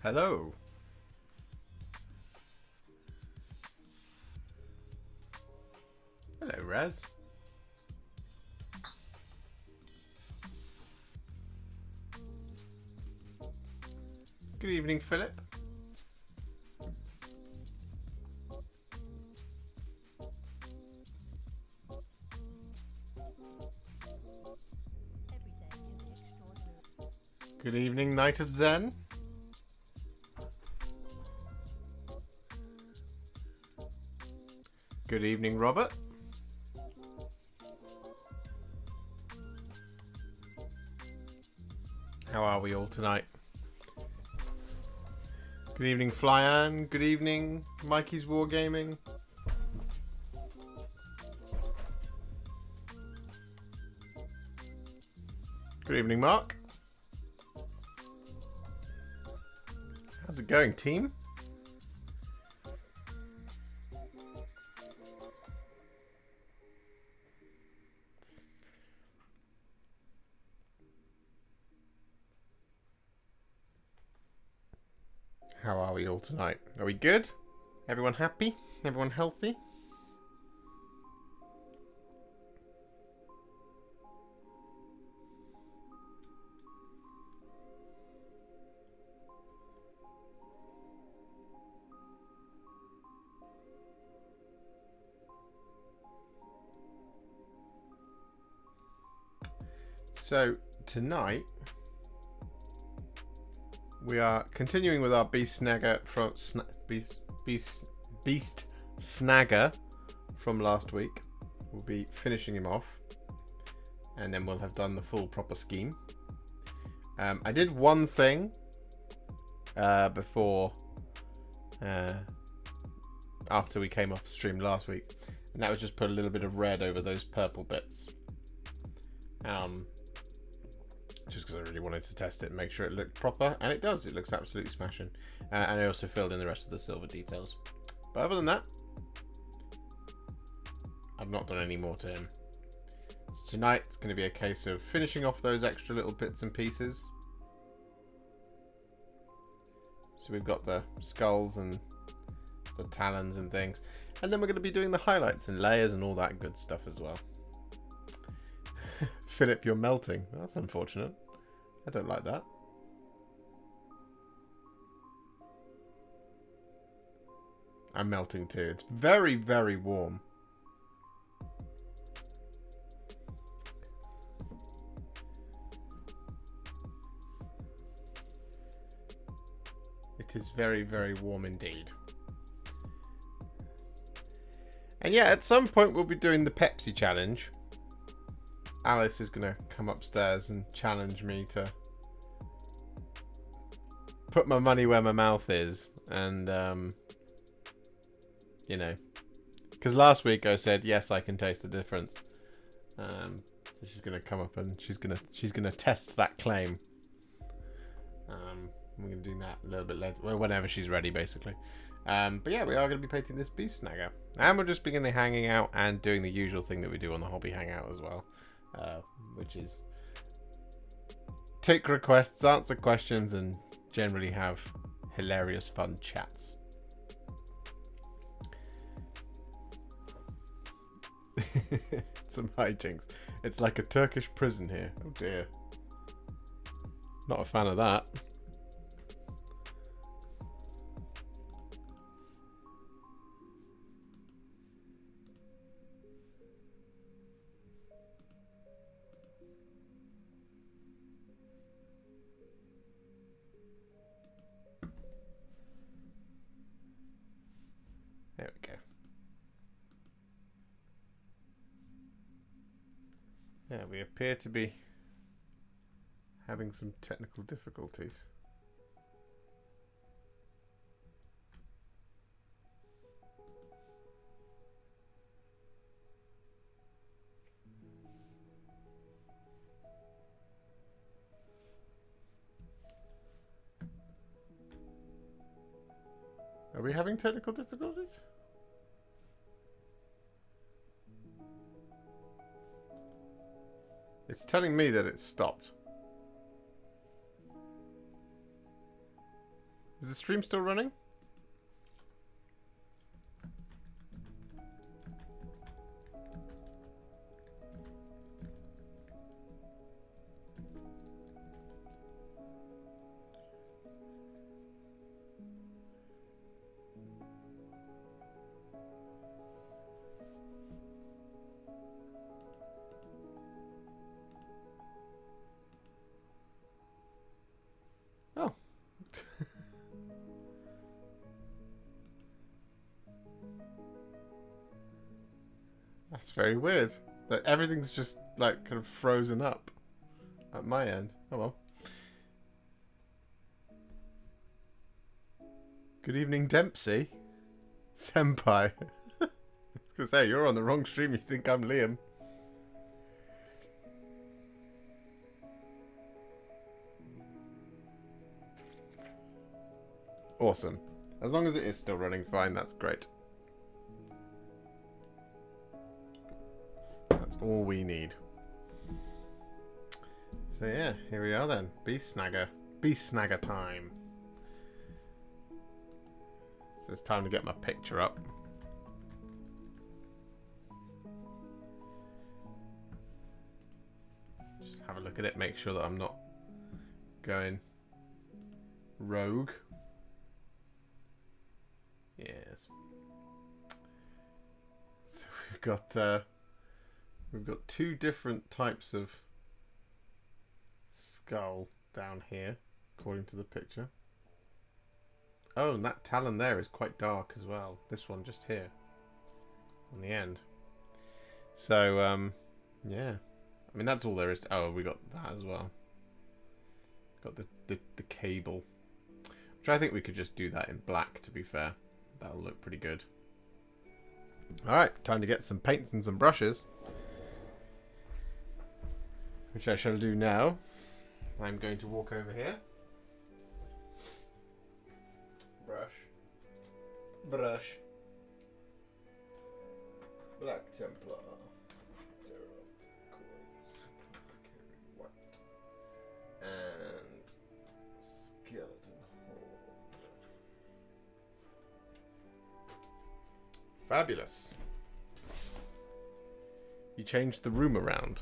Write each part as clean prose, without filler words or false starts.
Hello. Hello, Raz. Good evening, Philip. Good evening, Knight of Zen. Good evening, Robert. How are we all tonight? Good evening, Flyan. Good evening, Mikey's Wargaming. Good evening, Mark. How's it going, team? How are we all tonight? Are we good? Everyone happy? Everyone healthy? So tonight we are continuing with our Beast Snagger from Beast Snagger from last week. We'll be finishing him off, and then we'll have done the full proper scheme. I did one thing before, after we came off the stream last week, and that was just put a little bit of red over those purple bits. Just because I really wanted to test it and make sure it looked proper, and it does. It looks absolutely smashing. And I also filled in the rest of the silver details. But other than that, I've not done any more to him. So tonight it's going to be a case of finishing off those extra little bits and pieces. So we've got the skulls and the talons and things, and then we're going to be doing the highlights and layers and all that good stuff as well. Philip, you're melting. That's unfortunate. I don't like that. I'm melting too. It's very, very warm. It is very, very warm indeed. And yeah, at some point we'll be doing the Pepsi challenge. Alice is going to come upstairs and challenge me to put my money where my mouth is. And, you know, because last week I said, yes, I can taste the difference. So she's going to come up and she's going to test that claim. We're going to do that a little bit later. Well, whenever she's ready, basically. But yeah, we are going to be painting this Beast Snagger. And we're just beginning hanging out and doing the usual thing that we do on the hobby hangout as well. Which is take requests, answer questions, and generally have hilarious fun chats. Some hijinks. It's like a Turkish prison here. Oh dear. Not a fan of that. There we go. Yeah, we appear to be having some technical difficulties. Are we having technical difficulties? It's telling me that it's stopped. the stream still running? Oh. That's very weird. That everything's just like kind of frozen up at my end. Oh well. Good evening, Dempsey. Senpai. I was gonna say, you're on the wrong stream. You think I'm Liam. Awesome. As long as it is still running fine, that's great. That's all we need. So yeah, here we are then. Beast Snagger. Beast Snagger time. So it's time to get my picture up. Just have a look at it, make sure that I'm not going rogue. Yes. So we've got two different types of skull down here, according to the picture. Oh, and that talon there is quite dark as well. This one just here on the end. So yeah, I mean that's all there is. Oh, we got that as well. Got the cable, which I think we could just do that in black. To be fair. That'll look pretty good. Alright, time to get some paints and some brushes. Which I shall do now. I'm going to walk over here. Brush. Brush. Black Templar. White. And skeleton. Fabulous. You changed the room around.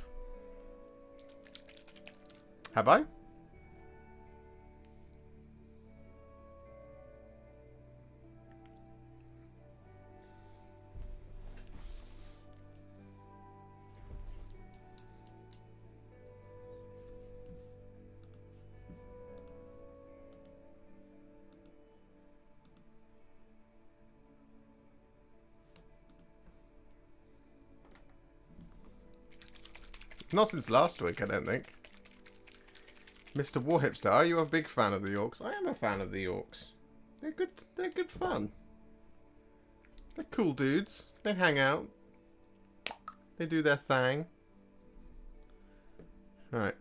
Have I? Not since last week, I don't think. Mr. Warhipster, are you a big fan of the orcs? I am a fan of the orcs. They're good fun. They're cool dudes. They hang out. They do their thing. Alright.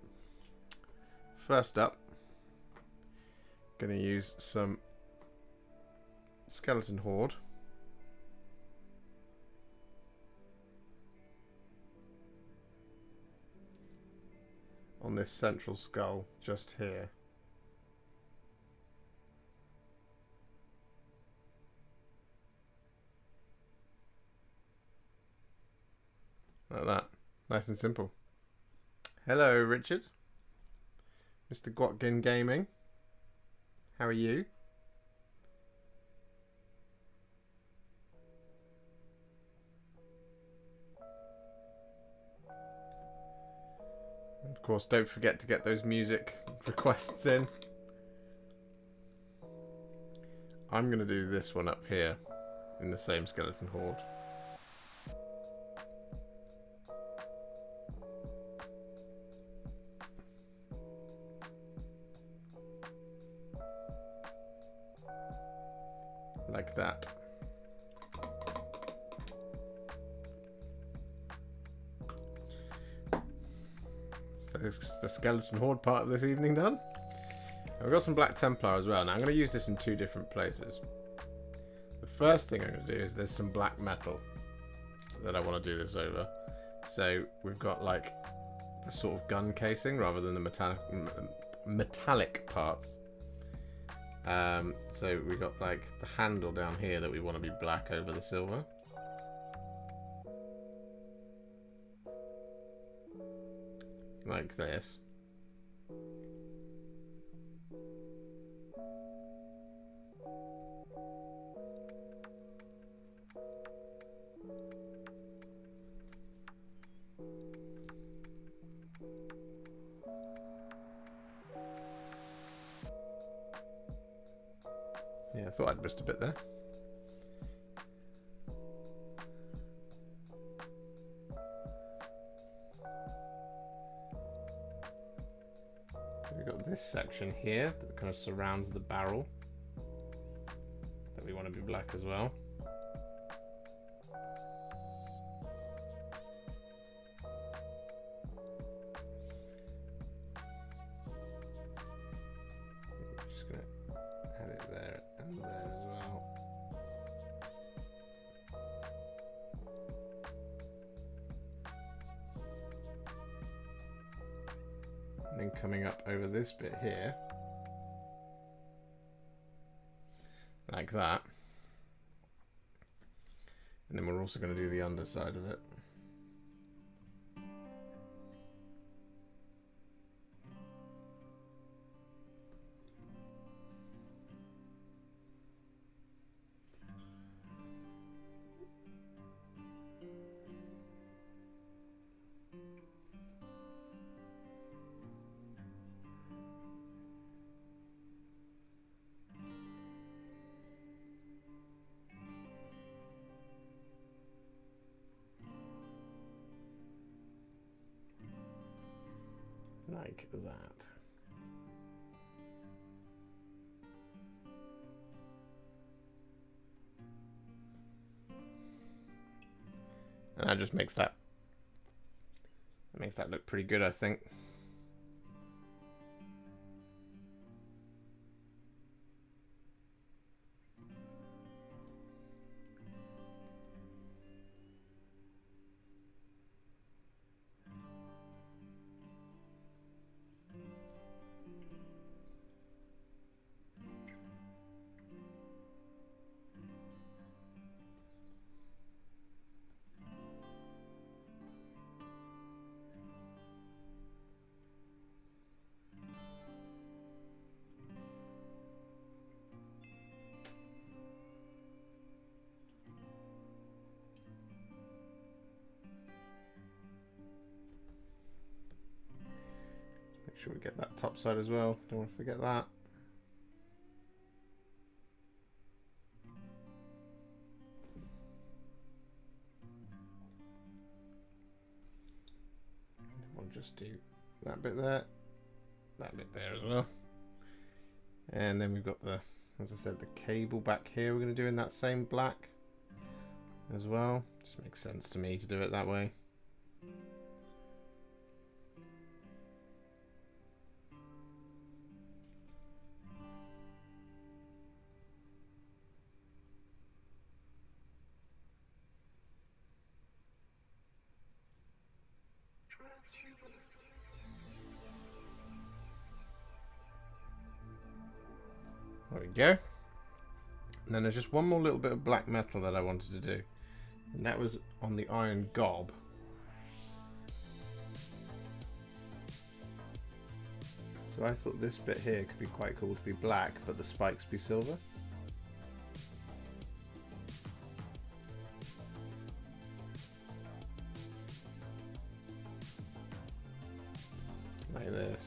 First up, gonna use some skeleton horde. On this central skull just here. Like that. Nice and simple. Hello, Richard. Mr. Gwotkin Gaming. How are you? Of course, don't forget to get those music requests in. I'm going to do this one up here in the same skeleton horde. Like that. So it's the skeleton horde part of this evening done. And we've got some Black Templar as well. Now I'm going to use this in two different places. The first thing I'm going to do is there's some black metal that I want to do this over. So we've got like the sort of gun casing rather than the metallic parts. So we got like the handle down here that we want to be black over the silver. Like this. Yeah, I thought I'd missed a bit there. We've got this section here that kind of surrounds the barrel that we want to be black as well. I'm just going to add it there and there as well. And then coming up over this bit here, like that. And then we're also going to do the underside of it. Like that. And that just makes that look pretty good, I think. Make sure we get that top side as well. Don't want to forget that. We'll just do that bit there, that bit there as well. And then we've got the, as I said, the cable back here we're going to do in that same black as well. Just makes sense to me to do it that way. There we go. And then there's just one more little bit of black metal that I wanted to do. And that was on the iron gob. So I thought this bit here could be quite cool to be black, but the spikes be silver. Like this.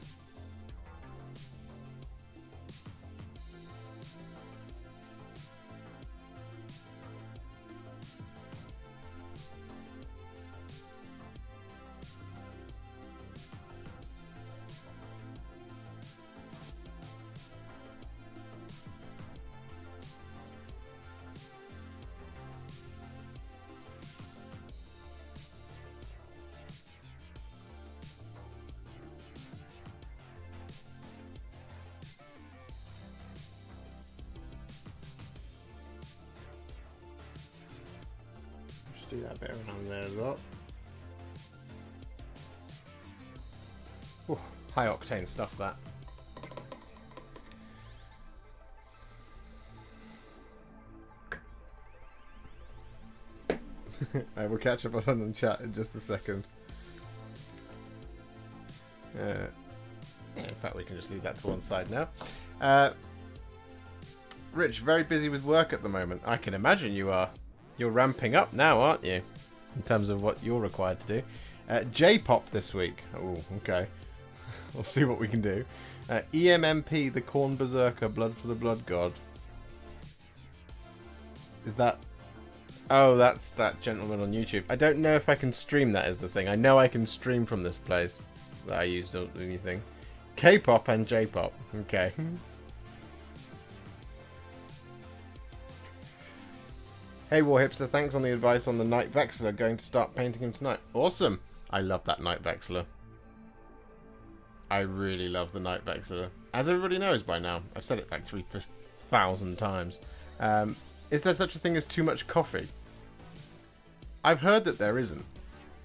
Do that bit around there as well. Ooh, high octane stuff that. I will catch up on the chat in just a second. Yeah, in fact, we can just leave that to one side now. Rich, very busy with work at the moment. I can imagine you are. You're ramping up now, aren't you? In terms of what you're required to do. J-pop this week. Oh, okay. We'll see what we can do. EMMP, the Corn Berserker, Blood for the Blood God. Is that... Oh, that's that gentleman on YouTube. I don't know if I can stream, that is the thing. I know I can stream from this place that I used on anything. K-pop and J-pop. Okay. Hey Warhipster, thanks on the advice on the Night Vexillor. Going to start painting him tonight. Awesome. I love that Night Vexillor. I really love the Night Vexillor. As everybody knows by now. I've said it like 3,000 times. Is there such a thing as too much coffee? I've heard that there isn't.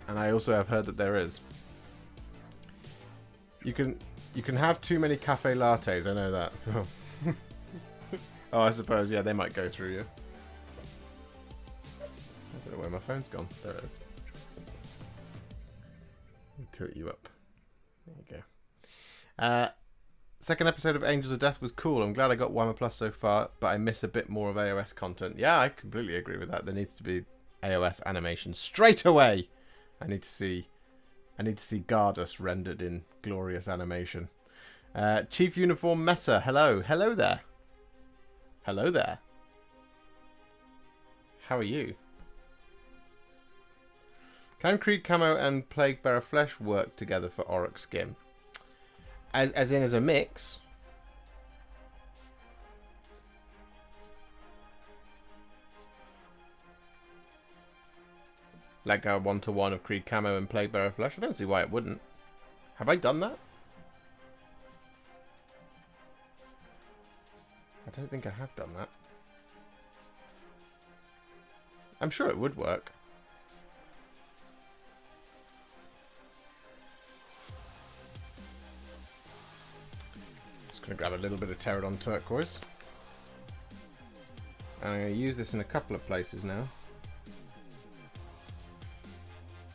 And I also have heard that there is. You can have too many cafe lattes, I know that. Oh, I suppose, yeah, they might go through you. I don't know where my phone's gone. There it is. Tilt you up. There you go. Second episode of Angels of Death was cool. I'm glad I got Warhammer Plus so far, but I miss a bit more of AOS content. Yeah, I completely agree with that. There needs to be AOS animation straight away. I need to see Gardas rendered in glorious animation. Chief Uniform Messer, hello. Hello there. Hello there. How are you? Can Creed Camo and Plague Bearer Flesh work together for Auric Skin? As in as a mix? Like a 1-to-1 of Creed Camo and Plague Bearer Flesh? I don't see why it wouldn't. Have I done that? I don't think I have done that. I'm sure it would work. Just going to grab a little bit of Pterodon Turquoise. And I'm going to use this in a couple of places now.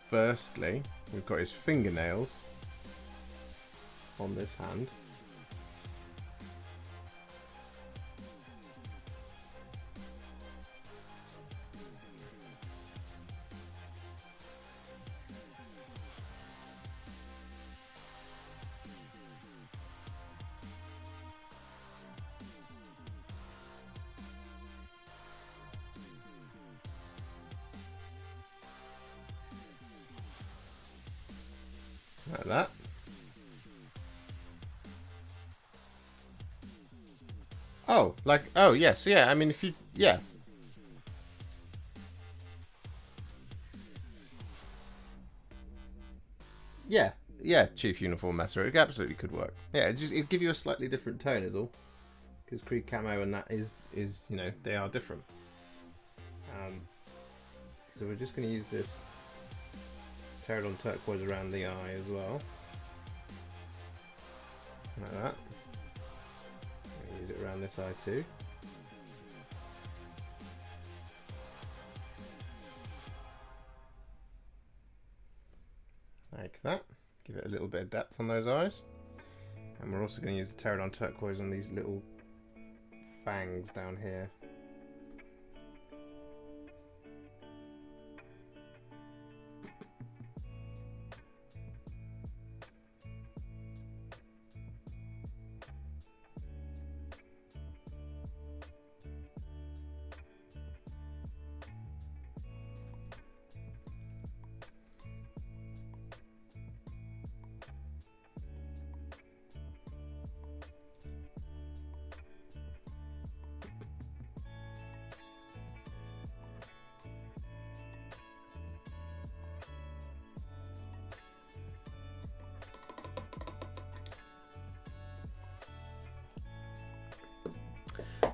Firstly, we've got his fingernails on this hand. Like that. Oh, like, oh, yes, yeah, I mean, if you, yeah. Yeah, Chief Uniform Messer, it absolutely could work. Yeah, it'd give you a slightly different tone is all. Because Creed Camo and that is, you know, they are different. So we're just going to use this Pterodon Turquoise around the eye as well. Like that. Use it around this eye too. Like that. Give it a little bit of depth on those eyes. And we're also going to use the Pterodon Turquoise on these little fangs down here.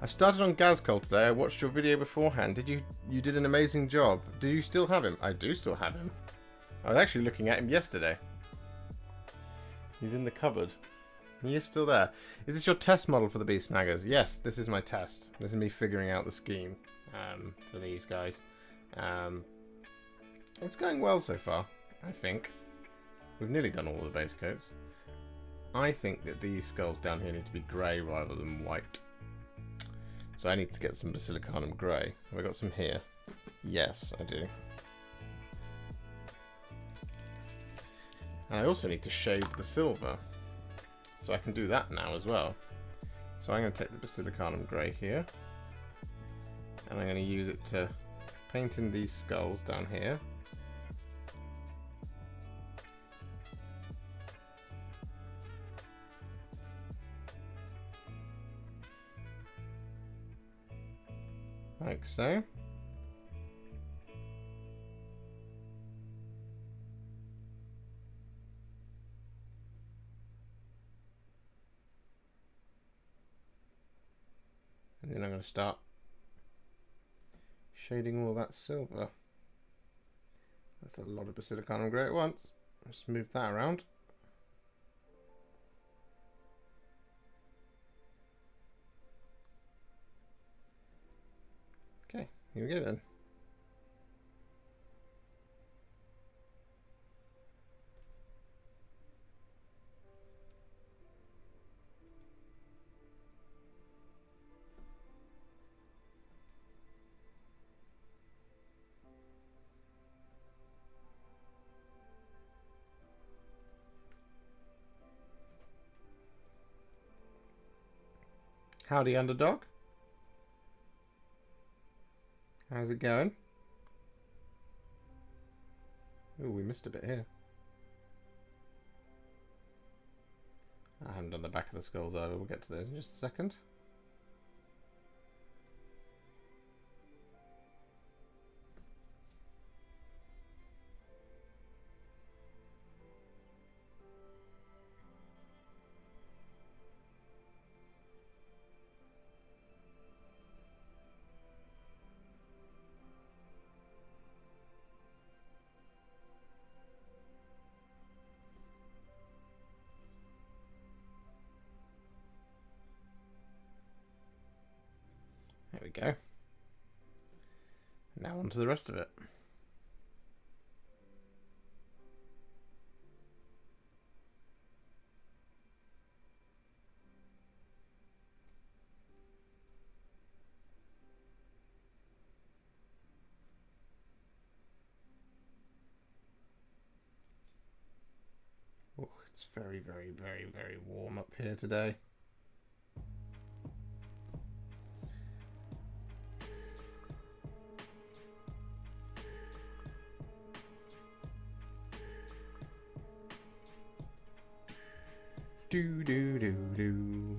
I started on Gazcol today. I watched your video beforehand. You did an amazing job. Do you still have him? I do still have him. I was actually looking at him yesterday. He's in the cupboard. He is still there. Is this your test model for the Beast Snaggas? Yes, this is my test. This is me figuring out the scheme for these guys. It's going well so far, I think. We've nearly done all the base coats. I think that these skulls down here need to be grey rather than white. So I need to get some basilicanum grey. Have I got some here? Yes, I do. And I also need to shade the silver. So I can do that now as well. So I'm going to take the basilicanum grey here. And I'm going to use it to paint in these skulls down here. Like so. And then I'm going to start shading all that silver. That's a lot of basilicanum grey at once. Let's move that around. Okay, here we go then. Howdy, underdog. How's it going? Oh, we missed a bit here. I haven't done the back of the skulls either. We'll get to those in just a second. There we go. Now on to the rest of it. Oh, it's very, very, very, very warm up here today. Do do do do.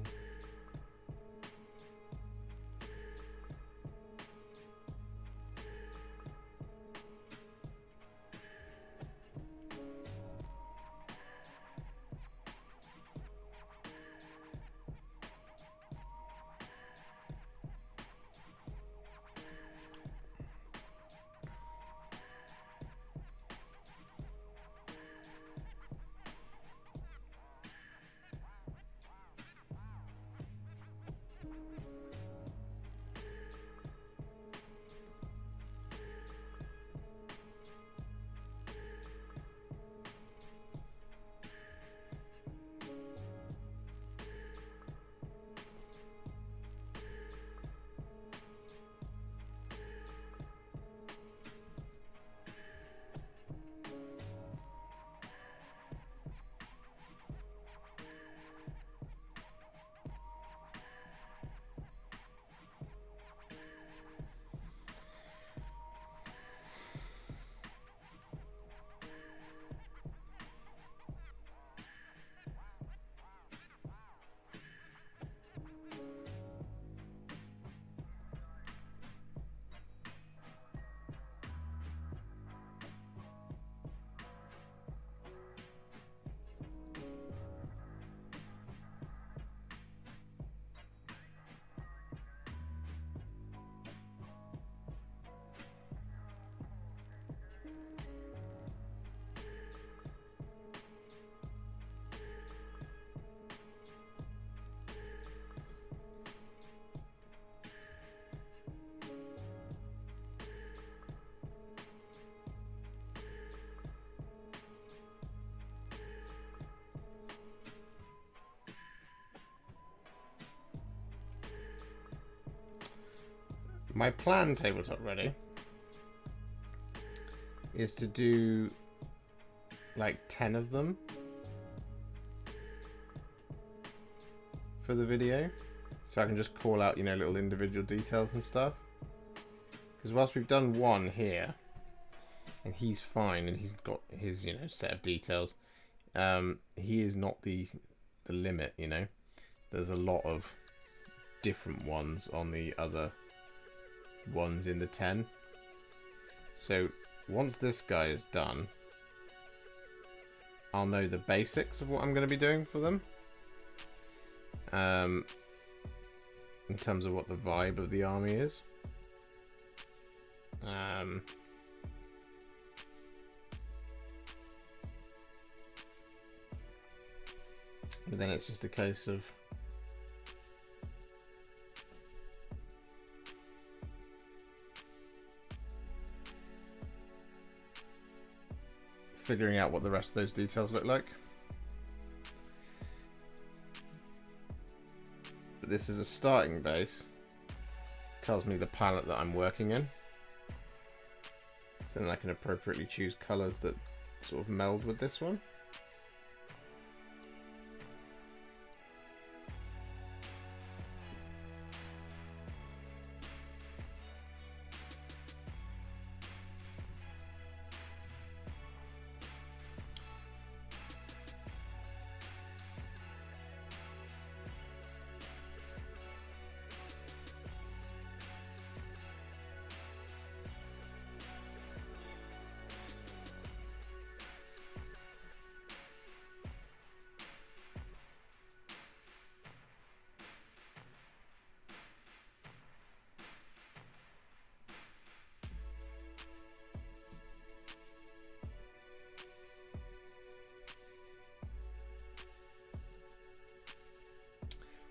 my plan, tabletop ready, is to do like 10 of them for the video, so I can just call out, you know, little individual details and stuff. Because whilst we've done one here, and he's fine, and he's got his, you know, set of details, he is not the limit, you know. There's a lot of different ones on the other ones in the 10. So once this guy is done, I'll know the basics of what I'm going to be doing for them. In terms of what the vibe of the army is. But then it's just a case of figuring out what the rest of those details look like. But this is a starting base. Tells me the palette that I'm working in. So then I can appropriately choose colours that sort of meld with this one.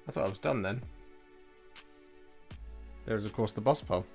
I thought I was done then. There's of course the boss pole.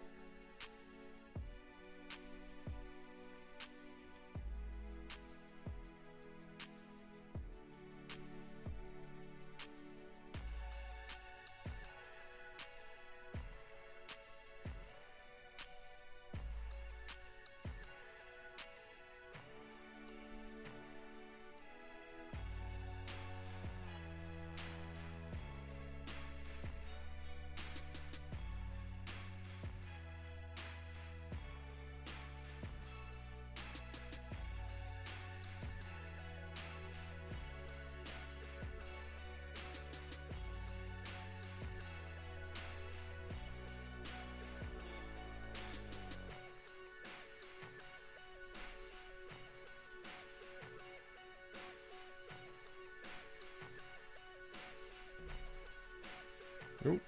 Oh,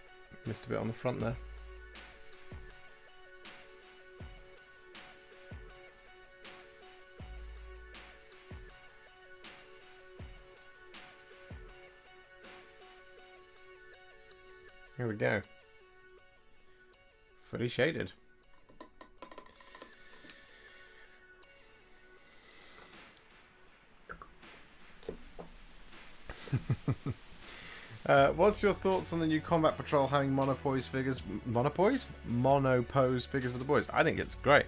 missed a bit on the front there. Here we go. Fully shaded. What's your thoughts on the new Combat Patrol having monopose figures? Monopose figures for the boys. I think it's great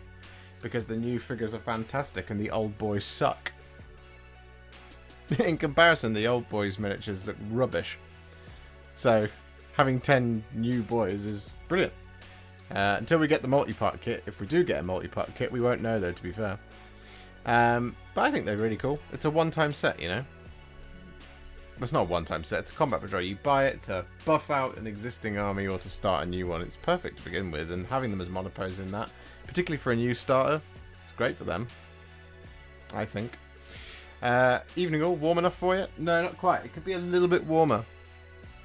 because the new figures are fantastic and the old boys suck. In comparison, the old boys miniatures look rubbish. So having 10 new boys is brilliant. Until we get the multi-part kit. If we do get a multi-part kit, we won't know though, to be fair. But I think they're really cool. It's a one-time set, you know. It's not a one-time set, it's a Combat Patrol. You buy it to buff out an existing army or to start a new one. It's perfect to begin with, and having them as monopose in that, particularly for a new starter, it's great for them, I think. Evening all, warm enough for you? No, not quite. It could be a little bit warmer.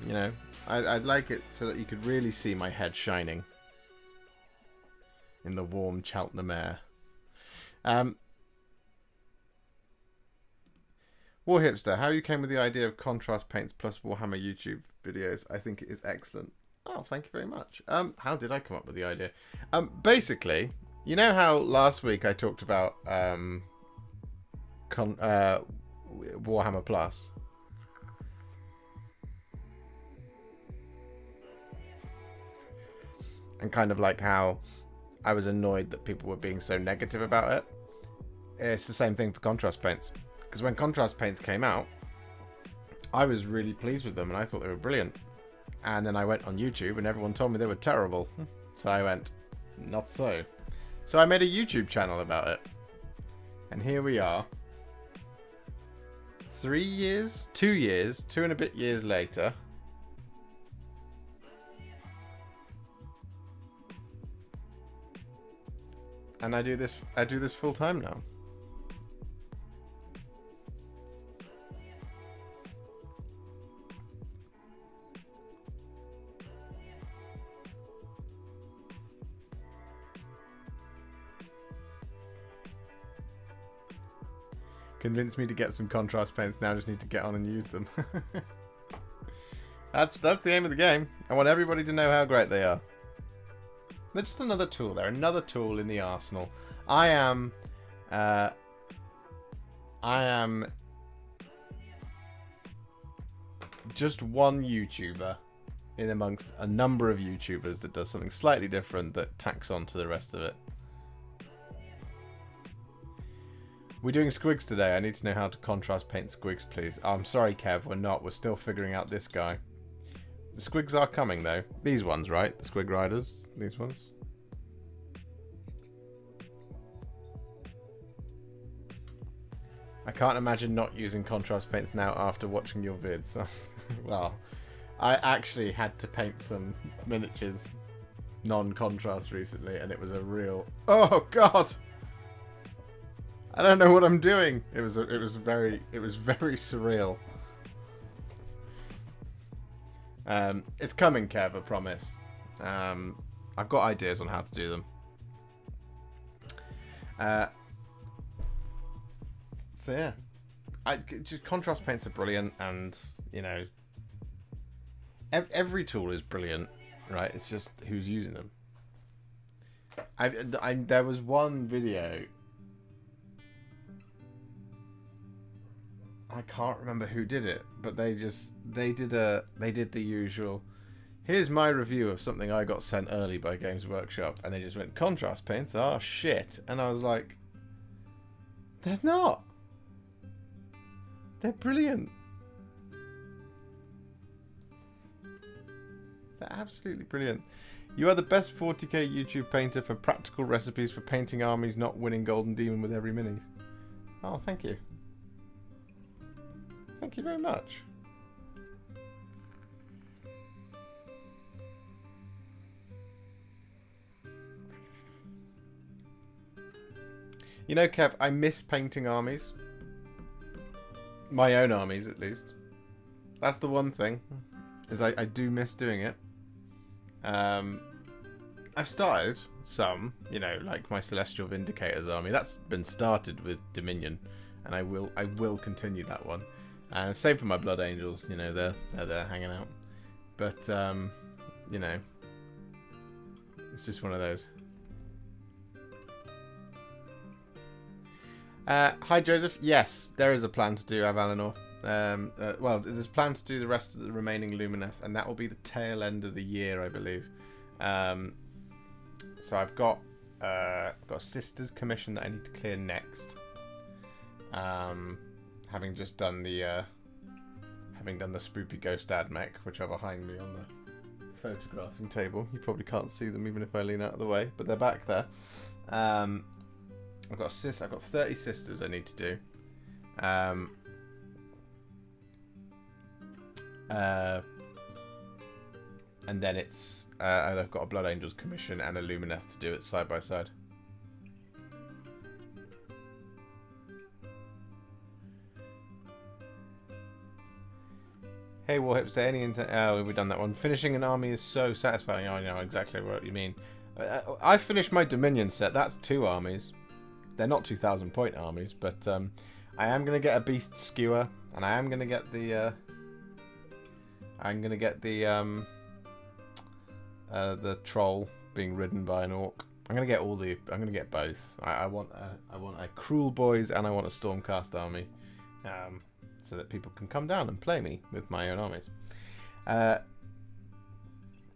You know, I'd like it so that you could really see my head shining in the warm Cheltenham air. Warhipster, how you came with the idea of contrast paints plus Warhammer YouTube videos? I think it is excellent. Oh, thank you very much. How did I come up with the idea? Basically, you know how last week I talked about Warhammer Plus? and kind of like how I was annoyed that people were being so negative about it. It's the same thing for contrast paints. Because when contrast paints came out, I was really pleased with them and I thought they were brilliant. And then I went on YouTube and everyone told me they were terrible. So I went, not so. So I made a YouTube channel about it. And here we are. 2 and a bit years later. And I do this full time now. Convinced me to get some contrast paints. Now I just need to get on and use them. That's the aim of the game. I want everybody to know how great they are. They're just another tool. They're another tool in the arsenal. I am just one YouTuber in amongst a number of YouTubers that does something slightly different that tacks on to the rest of it. We're doing squigs today. I need to know how to contrast paint squigs, please. Oh, I'm sorry, Kev. We're not. We're still figuring out this guy. The squigs are coming, though. These ones, right? The squig riders. These ones. I can't imagine not using contrast paints now after watching your vids. Well, I actually had to paint some miniatures non-contrast recently, and it was a real... Oh, God! I don't know what I'm doing. It was very surreal. It's coming, Kev, I promise. I've got ideas on how to do them. So yeah, just contrast paints are brilliant, and you know, every tool is brilliant, right? It's just who's using them. There was one video. I can't remember who did it, but they did the usual. Here's my review of something I got sent early by Games Workshop, and they just went, contrast paints are shit, and I was like, they're not. They're brilliant. They're absolutely brilliant. You are the best 40k YouTube painter for practical recipes for painting armies, not winning Golden Demon with every minis. Oh, thank you. Thank you very much. You know, Kev, I miss painting armies. My own armies, at least. That's the one thing, is I do miss doing it. I've started some, you know, like my Celestial Vindicators army. That's been started with Dominion, and I will continue that one. Same for my Blood Angels, you know, they're there hanging out. But, you know, it's just one of those. Hi, Joseph. Yes, there is a plan to do Avalinor. Well, there's a plan to do the rest of the remaining Lumineth, and that will be the tail end of the year, I believe. So I've got a Sisters commission that I need to clear next. Having just done the Spoopy Ghost Admech, which are behind me on the photographing table. You probably can't see them even if I lean out of the way, but they're back there. I've got 30 Sisters I need to do. And then it's I've got a Blood Angels commission and a Lumineth to do it side by side. Hey Warhipster, we've done that one. Finishing an army is so satisfying. I know exactly what you mean. I finished my Dominion set. That's 2 armies. They're not 2,000 point armies, but I am gonna get a Beast Skewer, and I am gonna get the the troll being ridden by an orc. I'm gonna get both. I want a Cruel Boys and I want a Stormcast army. So that people can come down and play me with my own armies.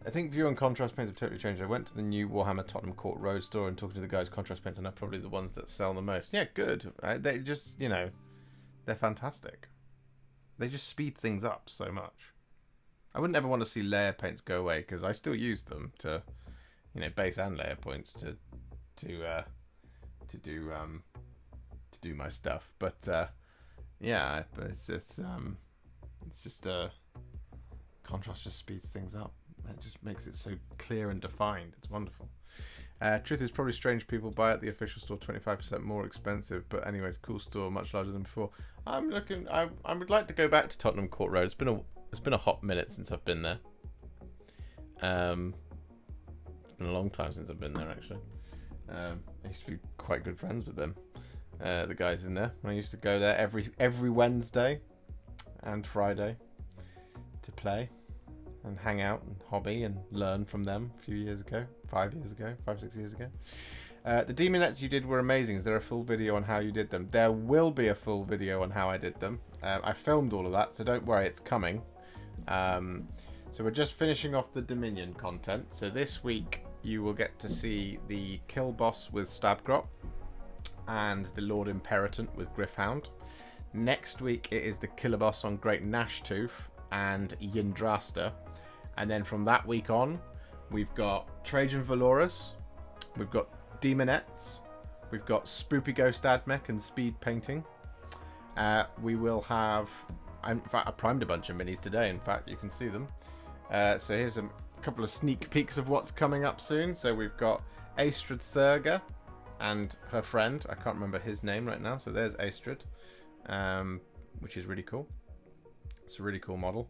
I think view on contrast paints have totally changed. I went to the new Warhammer Tottenham Court Road store and talking to the guys contrast paints, and they're probably the ones that sell the most. Yeah, good. They just, you know, they're fantastic. They just speed things up so much. I wouldn't ever want to see layer paints go away because I still use them to, you know, base and layer points to do my stuff. But yeah, but it's just contrast just speeds things up. It just makes it so clear and defined. It's wonderful. Truth is probably strange people buy at the official store 25% more expensive, but anyways, cool store, much larger than before. I would like to go back to Tottenham Court Road. It's been a hot minute since I've been there. It's been a long time since I've been there actually. I used to be quite good friends with them, the guys in there. I used to go there every Wednesday and Friday to play and hang out and hobby and learn from them a few years ago, 5 years 6 years ago. The demonettes you did were amazing. Is there a full video on how you did them? There will be a full video on how I did them. I filmed all of that, so don't worry, it's coming. So we're just finishing off the Dominion content. So this week you will get to see the Kill Boss with Stabgrot and the Lord Imperatant with Griffhound. Next week it is the Killer Boss on Great Gnashtooth and Yndrasta. And then from that week on, we've got Trajan Valorous, we've got Demonettes, we've got Spoopy Ghost Admech and Speed Painting. We will have, in fact, I primed a bunch of minis today, in fact, you can see them. So here's a couple of sneak peeks of what's coming up soon. So we've got Astrid Thurger and her friend, I can't remember his name right now, so there's Astrid, which is really cool. It's a really cool model.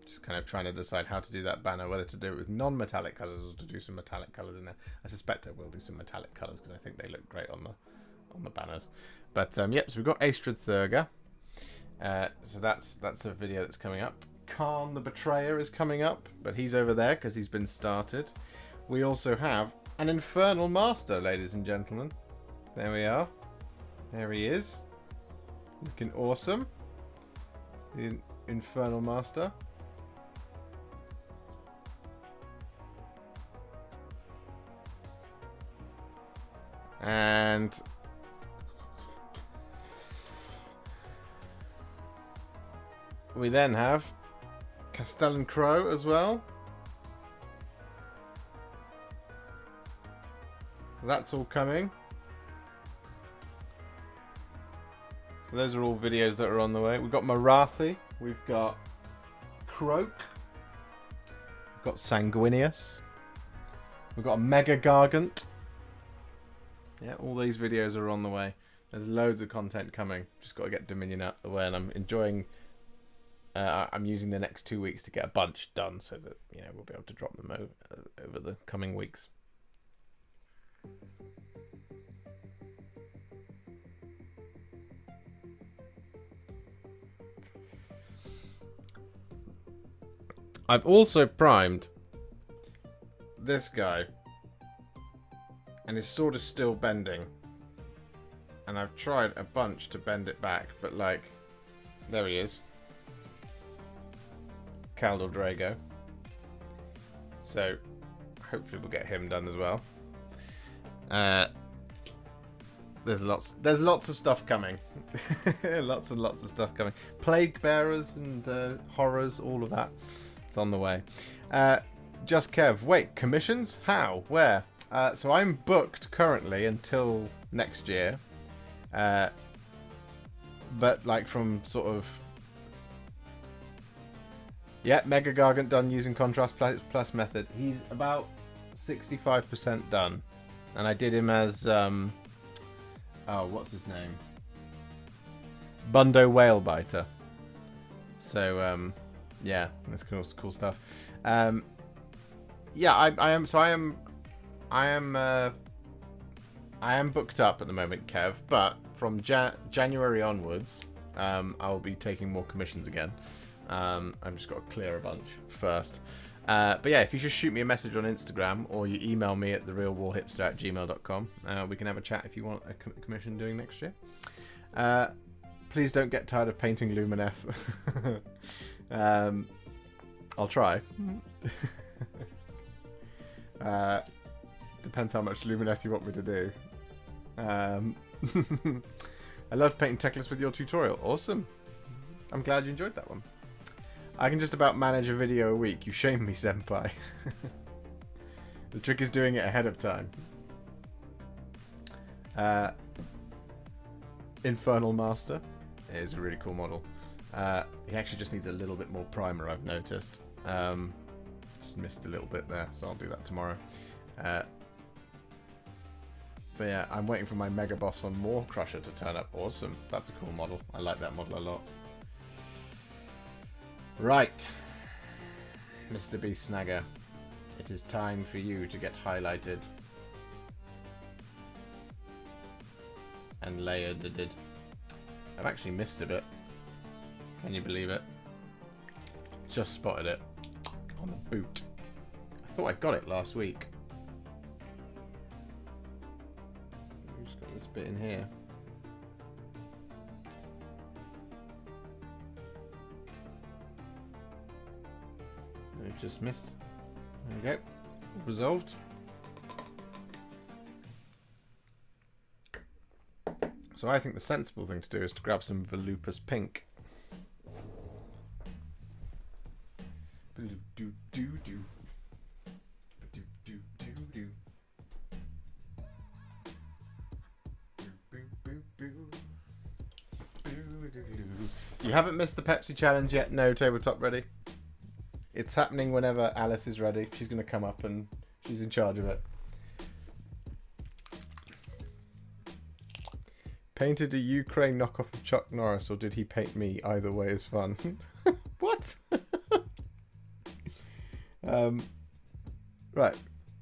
Just kind of trying to decide how to do that banner, whether to do it with non-metallic colours or to do some metallic colours in there. I suspect I will do some metallic colours because I think they look great on the banners. But yep, so we've got Astrid Thurger. So that's a video that's coming up. Khan the Betrayer is coming up, but he's over there because he's been started. We also have an Infernal Master, ladies and gentlemen. There we are. There he is. Looking awesome. It's the Infernal Master. And we then have Castellan Crow as well. So that's all coming. So those are all videos that are on the way. We've got Marathi. We've got Croak. We've got Sanguinius. We've got a Mega Gargant. Yeah, all these videos are on the way. There's loads of content coming. Just got to get Dominion out the way, and I'm enjoying. I'm using the next 2 weeks to get a bunch done, so that we'll be able to drop them over the coming weeks. I've also primed this guy. And his sword is still bending. And I've tried a bunch to bend it back, but like, there he is. Caldor Drago. So, hopefully we'll get him done as well. There's lots of stuff coming. Lots and lots of stuff coming. Plague Bearers and horrors, all of that. It's on the way. Just Kev. Wait, commissions? How? Where? So I'm booked currently until next year, but like from sort of, yeah, Mega Gargant done using Contrast Plus method. He's about 65% done, and I did him as oh, what's his name? Bundo Whalebiter. So yeah, that's cool stuff. Yeah, I am booked up at the moment, Kev, but from January onwards, I'll be taking more commissions again. I've just got to clear a bunch first. But yeah, if you just shoot me a message on Instagram or you email me at therealwarhipster@gmail.com, we can have a chat if you want a commission doing next year. Please don't get tired of painting Lumineth. I'll try. Depends how much Lumineth you want me to do. I loved painting Teclis with your tutorial. Awesome. I'm glad you enjoyed that one. I can just about manage a video a week. You shame me, senpai. The trick is doing it ahead of time. Infernal Master is a really cool model. He actually just needs a little bit more primer, I've noticed. Just missed a little bit there, so I'll do that tomorrow. But yeah, I'm waiting for my Mega Boss on Maw Crusher to turn up. Awesome. That's a cool model. I like that model a lot. Right. Mr. Beast Snagger. It is time for you to get highlighted. And layered. I've actually missed a bit. Can you believe it? Just spotted it. On the boot. I thought I got it last week. Just got this bit in here. I just missed. There we go. Resolved. So I think the sensible thing to do is to grab some Volupus Pink. You haven't missed the Pepsi challenge yet? No, Tabletop Ready. It's happening whenever Alice is ready. She's going to come up and she's in charge of it. Painted a Ukraine knockoff of Chuck Norris, or did he paint me? Either way is fun. What? Right,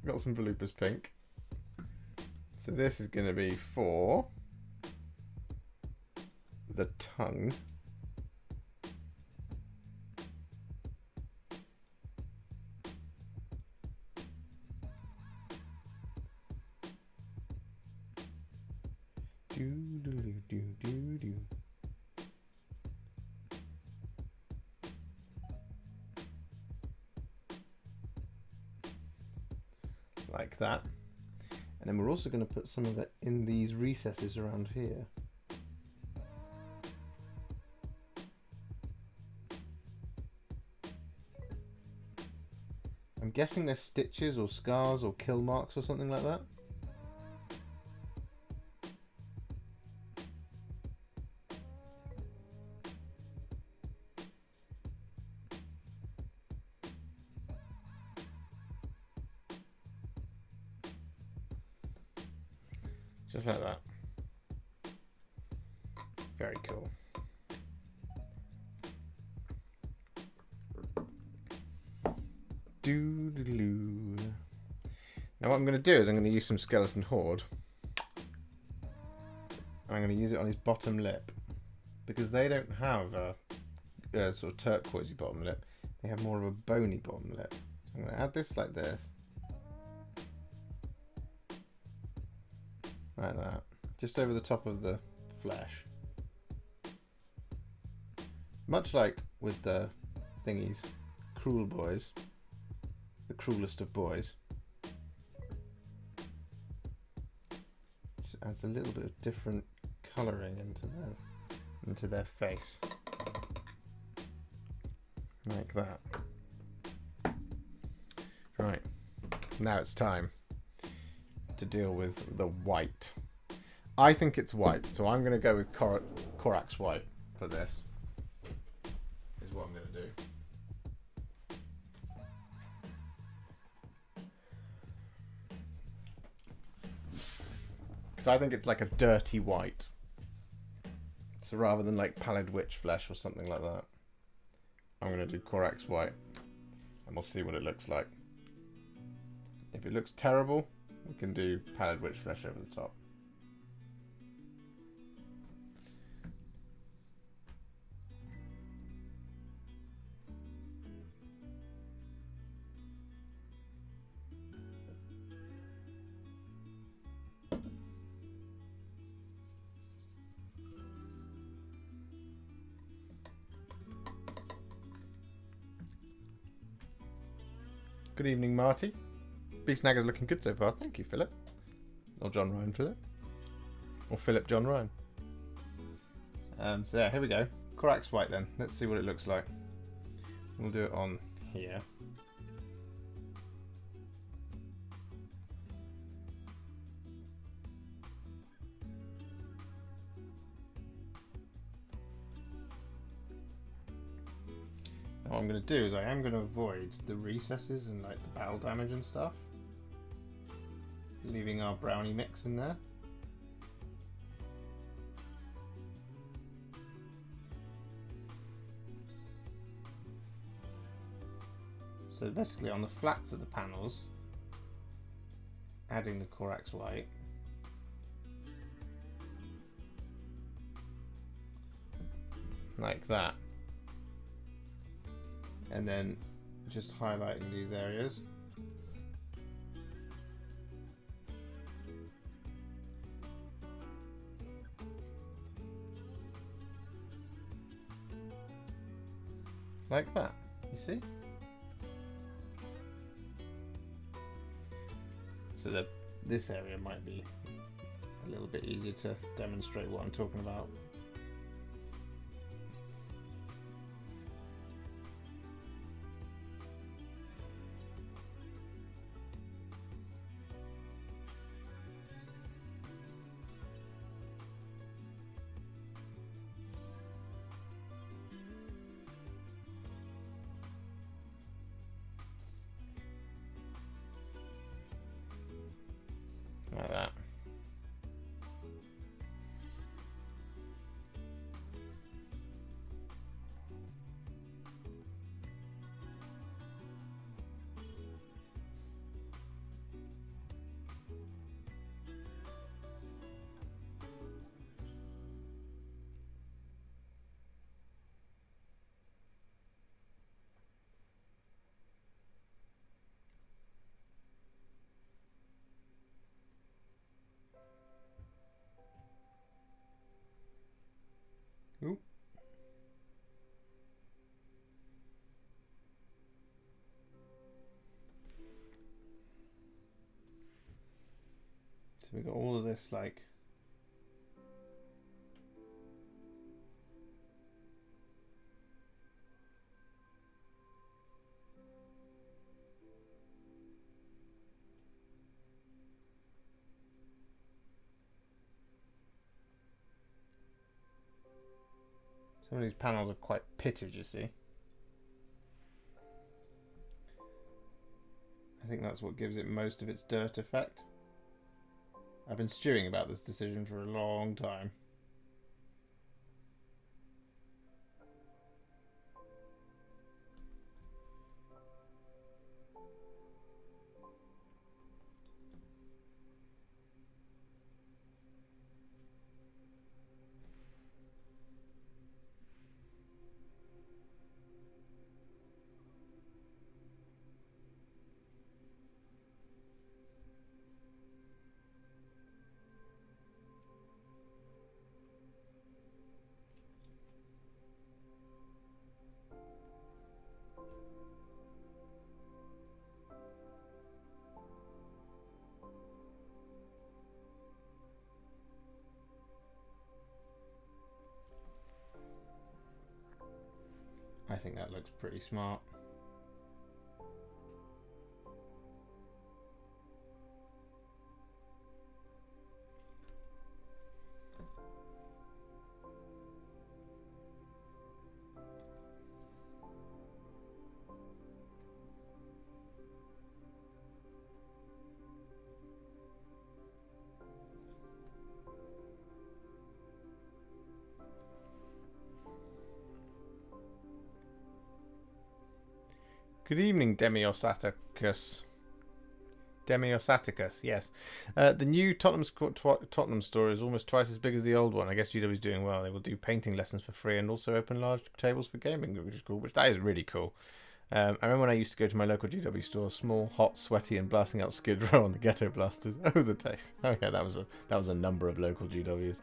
got some Volupus Pink. So this is going to be for the tongue. Like that. And then we're also going to put some of it in these recesses around here. I'm guessing they're stitches or scars or kill marks or something like that. Just like that. Very cool. Doo-doo-doo. Now what I'm going to do is I'm going to use some Skeleton Horde. And I'm going to use it on his bottom lip. Because they don't have a sort of turquoisey bottom lip. They have more of a bony bottom lip. So I'm going to add this like this. Like that. Just over the top of the flesh. Much like with the thingies, Cruel Boys. The cruelest of boys. Just adds a little bit of different colouring into their face. Like that. Right. Now it's time to deal with the white. I think it's white, so I'm going to go with Corax White for this. Is what I'm going to do. Because I think it's like a dirty white. So rather than like Pallid Witch Flesh or something like that, I'm going to do Corax White. And we'll see what it looks like. If it looks terrible, we can do Pallid Witch Flesh over the top. Good evening, Marty. Beast Snaggas looking good so far. Thank you, Philip. Or John Ryan, Philip. Or Philip John Ryan. So yeah, here we go. Corax White then. Let's see what it looks like. We'll do it on here. What I'm going to do is I am going to avoid the recesses and like the battle damage and stuff, leaving our brownie mix in there. So basically on the flats of the panels, adding the Corax White. Like that. And then just highlighting these areas. Like that, you see? So that this area might be a little bit easier to demonstrate what I'm talking about. Like that. Ooh. So we got all of this like some of these panels are quite pitted, you see. I think that's what gives it most of its dirt effect. I've been stewing about this decision for a long time. I think that looks pretty smart. Good evening, Demiosaticus. Demiosaticus, yes. The new Tottenham store is almost twice as big as the old one. I guess GW's doing well. They will do painting lessons for free and also open large tables for gaming, which is cool. Which that is really cool. I remember when I used to go to my local GW store, small, hot, sweaty, and blasting out Skid Row on the Ghetto Blasters. Oh, the taste. Oh yeah, that was a number of local GWs.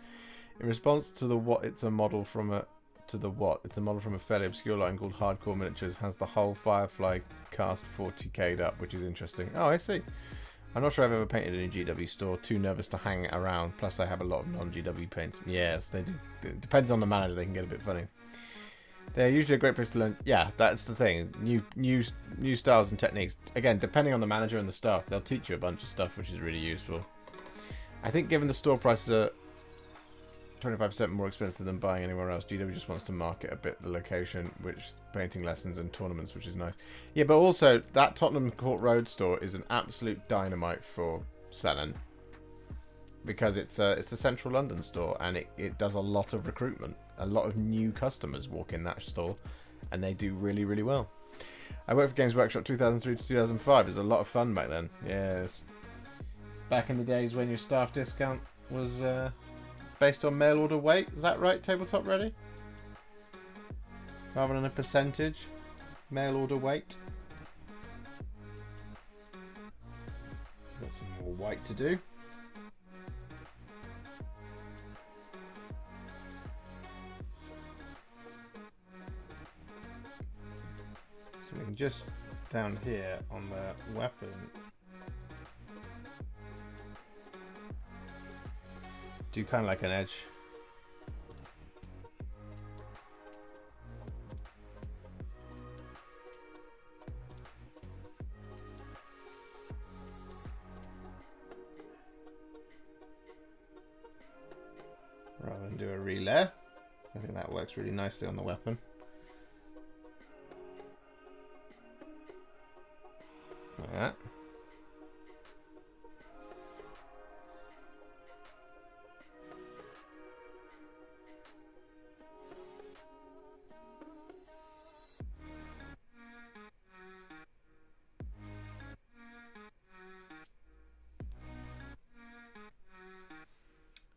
In response to the what it's a model from a to the what? It's a model from a fairly obscure line called Hardcore Miniatures. Has the whole Firefly cast 40k'd up, which is interesting. Oh, I see. I'm not sure I've ever painted in a GW store. Too nervous to hang around. Plus, I have a lot of non-GW paints. Yes, they do. It depends on the manager. They can get a bit funny. They're usually a great place to learn. Yeah, that's the thing. New styles and techniques. Again, depending on the manager and the staff, they'll teach you a bunch of stuff, which is really useful. I think given the store prices are 25% more expensive than buying anywhere else, GW just wants to market a bit the location, which painting lessons and tournaments, which is nice. Yeah, but also that Tottenham Court Road store is an absolute dynamite for selling, because it's a central London store, and it does a lot of recruitment. A lot of new customers walk in that store, and they do really, really well. I worked for Games Workshop 2003 to 2005. It was a lot of fun back then. Yes. Back in the days when your staff discount was based on mail order weight. Is that right, Tabletop Ready? Rather than a percentage, mail order weight. Got some more white to do. So we can just down here on the weapon do kind of like an edge. Rather than do a relay. I think that works really nicely on the weapon. Like that.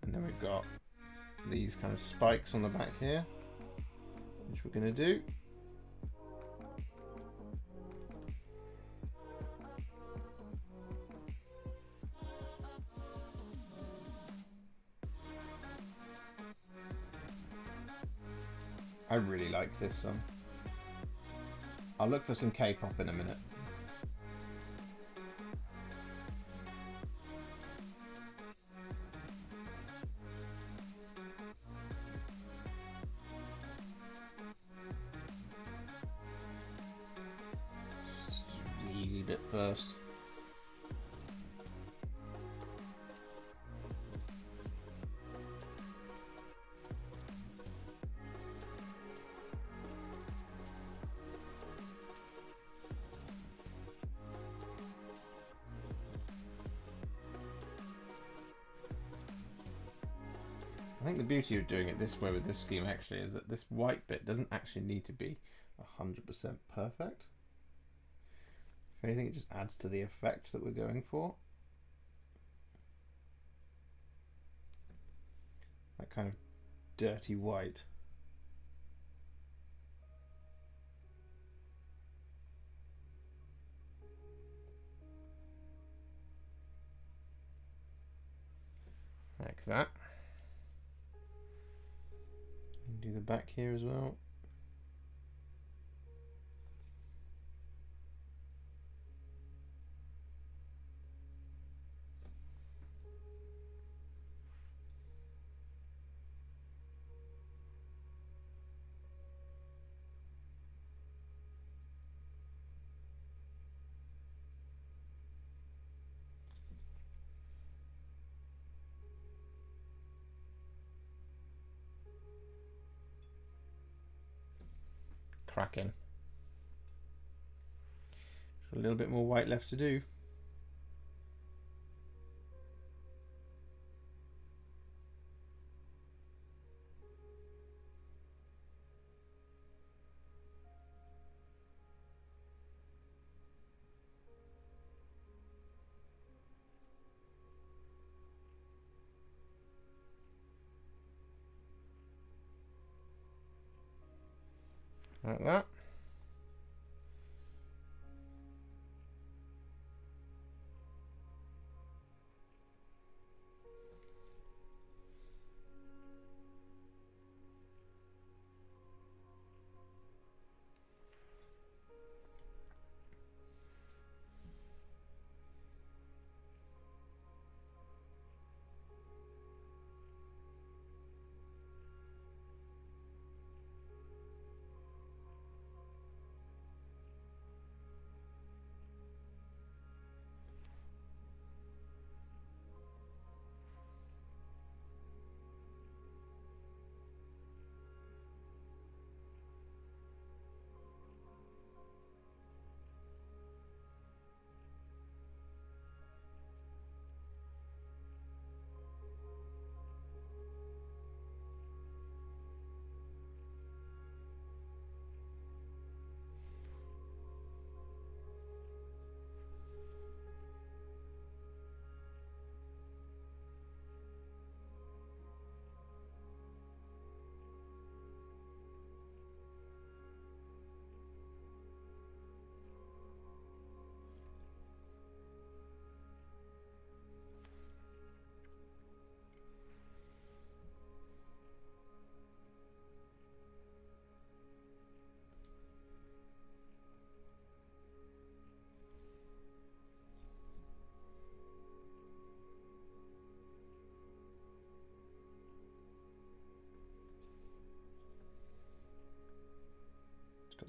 And then we've got these kind of spikes on the back here, which we're going to do. I really like this one. I'll look for some K-pop in a minute. Just do the easy bit first. I think the beauty of doing it this way with this scheme actually is that this white bit doesn't actually need to be 100% perfect. If anything, it just adds to the effect that we're going for. That kind of dirty white. Like that. Do the back here as well. Cracking. A little bit more white left to do. Like that.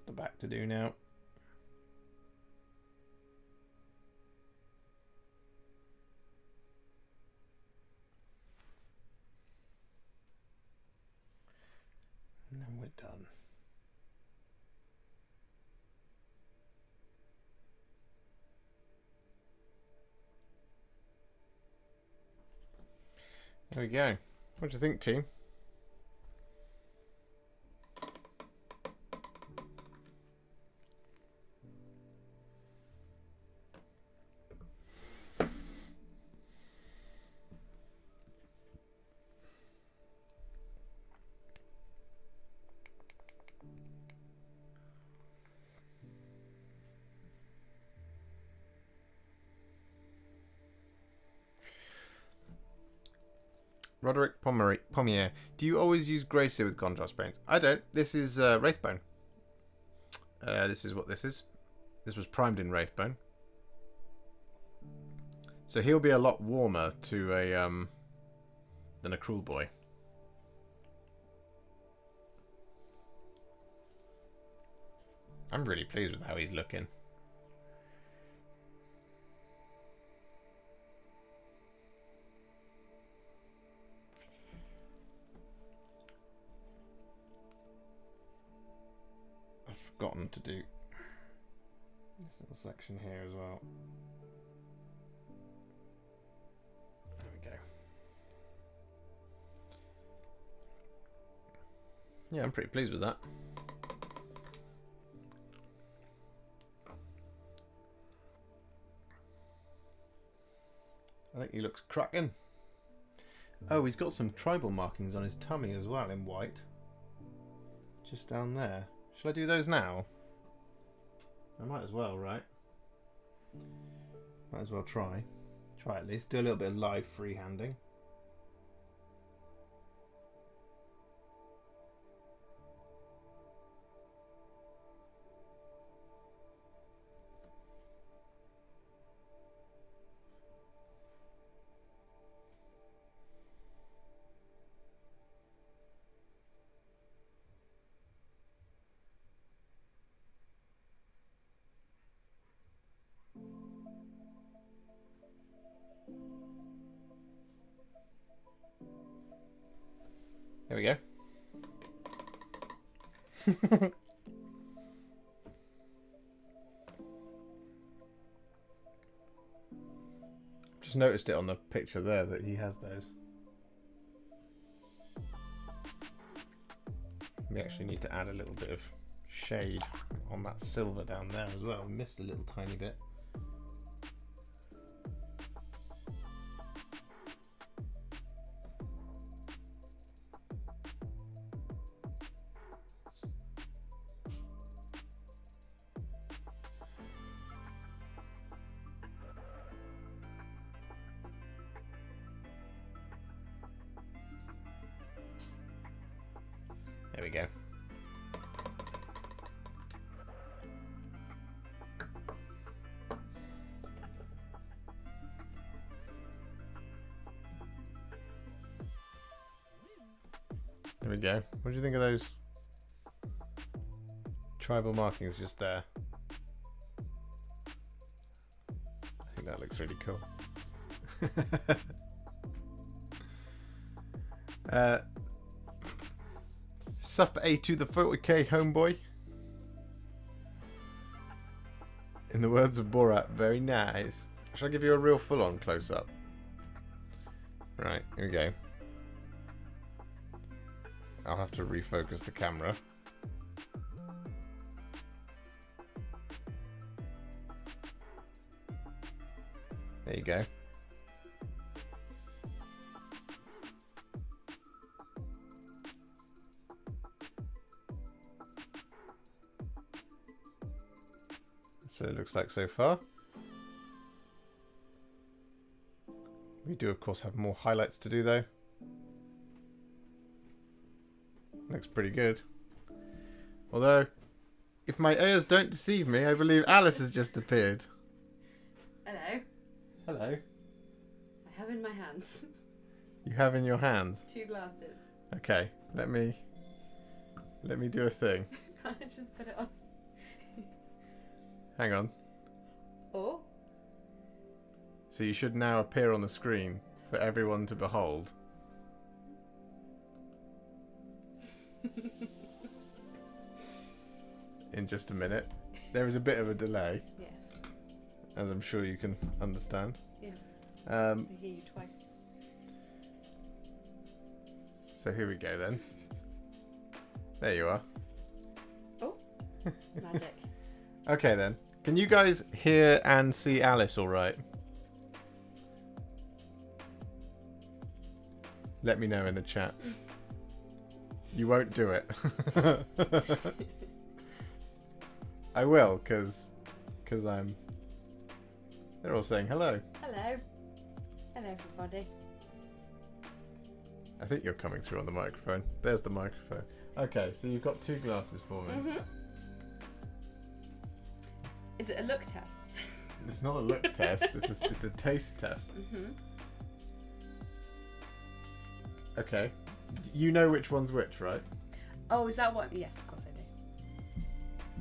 got the back to do now. And then we're done. There we go. What do you think, team? Roderick Pommier. Do you always use grey seal with contrast paints? I don't. This is Wraithbone. This is what this is. This was primed in Wraithbone. So he'll be a lot warmer to a than a Cruel Boy. I'm really pleased with how he's looking. Forgotten to do this little section here as well. There we go. Yeah, I'm pretty pleased with that. I think he looks cracking. Oh, he's got some tribal markings on his tummy as well in white. Just down there. Shall I do those now? I might as well, right? Might as well try. Try at least. Do a little bit of live freehanding. There we go. Just noticed it on the picture there that he has those. We actually need to add a little bit of shade on that silver down there as well. We missed a little tiny bit. There we go. There we go. What do you think of those tribal markings just there? I think that looks really cool. Sup A to the 40k homeboy. In the words of Borat, very nice. Shall I give you a real full-on close-up? Right, here we go. I'll have to refocus the camera. There you go. That's what it looks like so far. We do, of course, have more highlights to do, though. Looks pretty good. Although, if my ears don't deceive me, I believe Alice has just appeared. Hello. Hello. I have in my hands. You have in your hands? 2 glasses. Okay, let me do a thing. Can't I just put it on? Hang on. Oh. So you should now appear on the screen for everyone to behold. In just a minute. There is a bit of a delay, Yes. as I'm sure you can understand. Yes. I hear you twice. So here we go then. There you are. Oh. Magic. Okay then. Can you guys hear and see Alice all right? Let me know in the chat. You won't do it. I will, because I'm... They're all saying hello. Hello. Hello, everybody. I think you're coming through on the microphone. There's the microphone. Okay, so you've got 2 glasses for me. Mm-hmm. Is it a look test? It's not a look test, it's a taste test. Mm-hmm. Okay. You know which one's which, right? Oh, is that what? Yes, of course I do.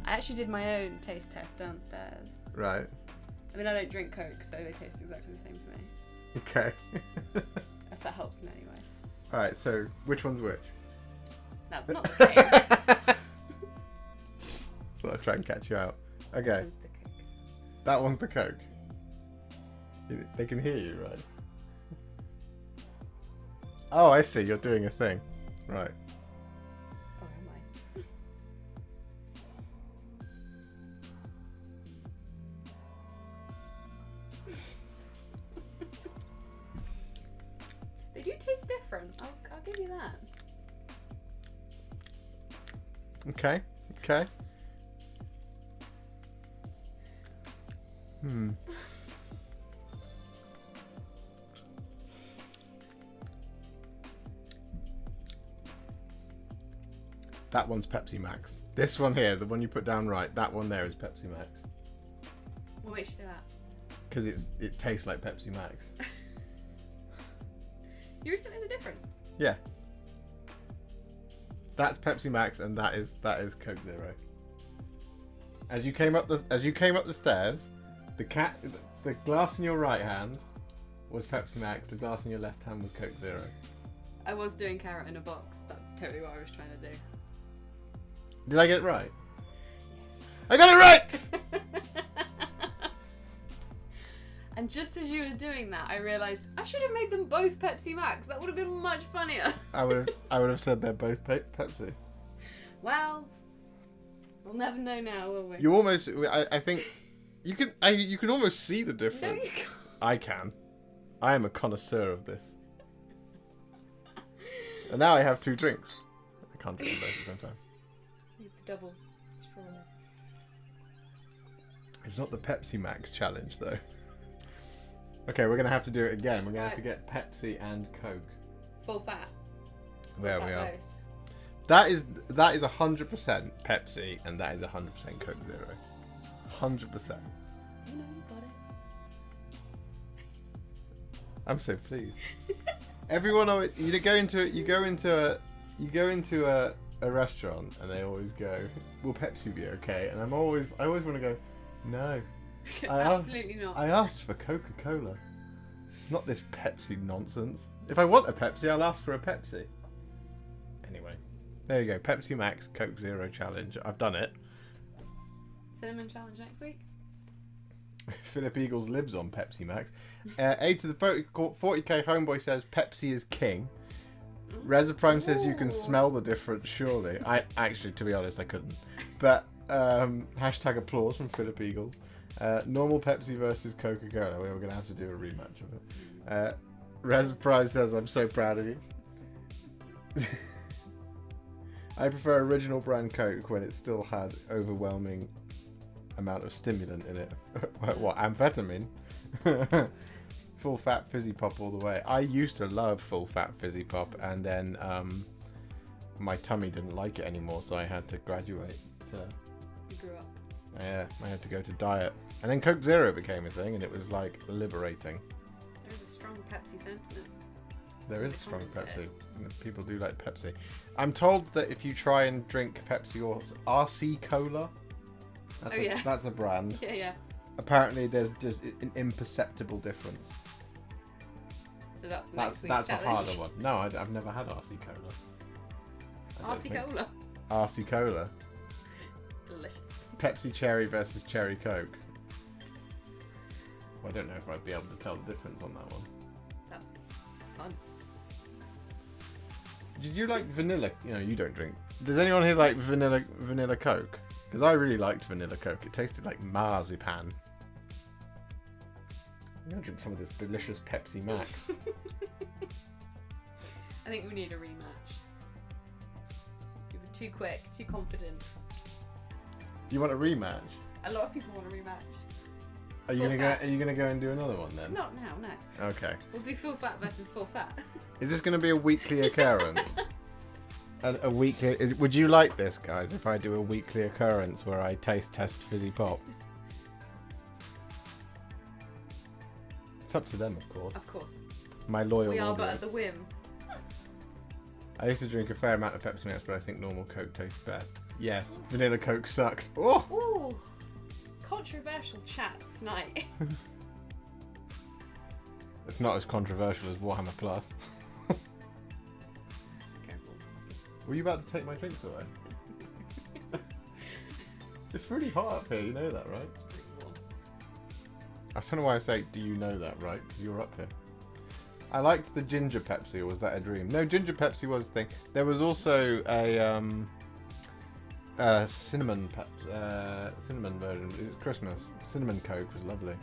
I actually did my own taste test downstairs. Right. I mean, I don't drink Coke, so they taste exactly the same to me. Okay. If that helps in any way. Alright, so which one's which? That's not the game. So I'll try and catch you out. Which Okay, one's the Coke? that one's the Coke. They can hear you, right? Oh, I see. You're doing a thing. Right. Or am I? They do taste different. I'll give you that. Okay. Okay. That one's Pepsi Max. This one here, the one you put down right, that one there is Pepsi Max. What makes you do that? Because it tastes like Pepsi Max. You really think there's a difference? Yeah. That's Pepsi Max, and that is Coke Zero. As you came up the stairs, the glass in your right hand was Pepsi Max. The glass in your left hand was Coke Zero. I was doing carrot in a box. That's totally what I was trying to do. Did I get it right? Yes. I got it right. And just as you were doing that, I realised I should have made them both Pepsi Max. That would have been much funnier. I would have said they're both Pepsi. Well, we'll never know now, will we? You almost. I think you can almost see the difference. No, you can't. I can. I am a connoisseur of this. And now I have 2 drinks. I can't drink them both at the same time. Need the double straw. It's not the Pepsi Max challenge though. Okay, we're gonna have to do it again. We're gonna have to get Pepsi and Coke. Full fat. There Full we fat are. both. That is 100% Pepsi, and that is 100% Coke Zero. 100%. You know, you got it. I'm so pleased. Everyone, you go into a restaurant, and they always go, "Will Pepsi be okay?" And I always want to go, "No." Absolutely not. I asked for Coca-Cola, not this Pepsi nonsense. If I want a Pepsi, I'll ask for a Pepsi. Anyway, there you go. Pepsi Max Coke Zero challenge. I've done it. Cinnamon challenge next week. Philip Eagles lives on Pepsi Max. A to the 40k homeboy says Pepsi is king. Reza Prime says you can smell the difference. Surely, I actually, to be honest, I couldn't. But hashtag applause from Philip Eagles. Normal Pepsi versus Coca-Cola. We were going to have to do a rematch of it. Reza Prime says I'm so proud of you. I prefer original brand Coke when it still had overwhelming amount of stimulant in it. What, amphetamine? Full fat fizzy pop all the way. I used to love full fat fizzy pop, and then my tummy didn't like it anymore, so I had to graduate to... You grew up. Yeah, I had to go to diet. And then Coke Zero became a thing, and it was like liberating. There's a strong Pepsi sentiment. There is strong Pepsi. People do like Pepsi. I'm told that if you try and drink Pepsi or RC Cola, That's a brand. Yeah. Apparently, there's just an imperceptible difference. So That's a harder one. No, I've never had RC Cola. RC Cola. RC Cola. Delicious. Pepsi Cherry versus Cherry Coke. Well, I don't know if I'd be able to tell the difference on that one. That's fun. Did you like vanilla? You know, you don't drink. Does anyone here like vanilla Coke? Because I really liked vanilla Coke. It tasted like marzipan. I'm gonna drink some of this delicious Pepsi Max. I think we need a rematch. You were too quick, too confident. You want a rematch? A lot of people want a rematch. Are you gonna go and do another one then? Not now, no. Okay. We'll do full fat versus full fat. Is this gonna be a weekly occurrence? a weekly? Would you like this, guys? If I do a weekly occurrence where I taste test fizzy pop? It's up to them, of course. Of course. My loyal We are audience. but at the whim. I used to drink a fair amount of Pepsi Max, but I think normal Coke tastes best. Yes, vanilla Coke sucked. Oh! Ooh! Controversial chat tonight. It's not as controversial as Warhammer Plus. Careful. Were you about to take my drinks away? It's really hot up here, you know that, right? It's pretty warm. I don't know why I say, do you know that, right? Because you're up here. I liked the ginger Pepsi, or was that a dream? No, ginger Pepsi was the thing. There was also a cinnamon version. It was Christmas. Cinnamon Coke was lovely.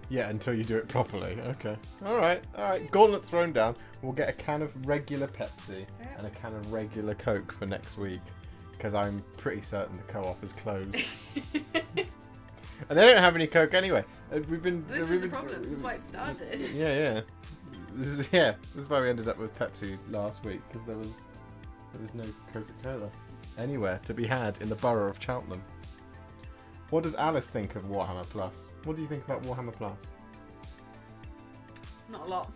Yeah, until you do it properly. Okay. Alright. Gauntlet thrown down. We'll get a can of regular Pepsi and a can of regular Coke for next week. Because I'm pretty certain the co-op is closed. And they don't have any Coke anyway. This is the problem. This is why it started. Yeah. This is why we ended up with Pepsi last week. Because there was no Coca-Cola anywhere to be had in the borough of Cheltenham. What does Alice think of Warhammer Plus? What do you think about Warhammer Plus? Not a lot.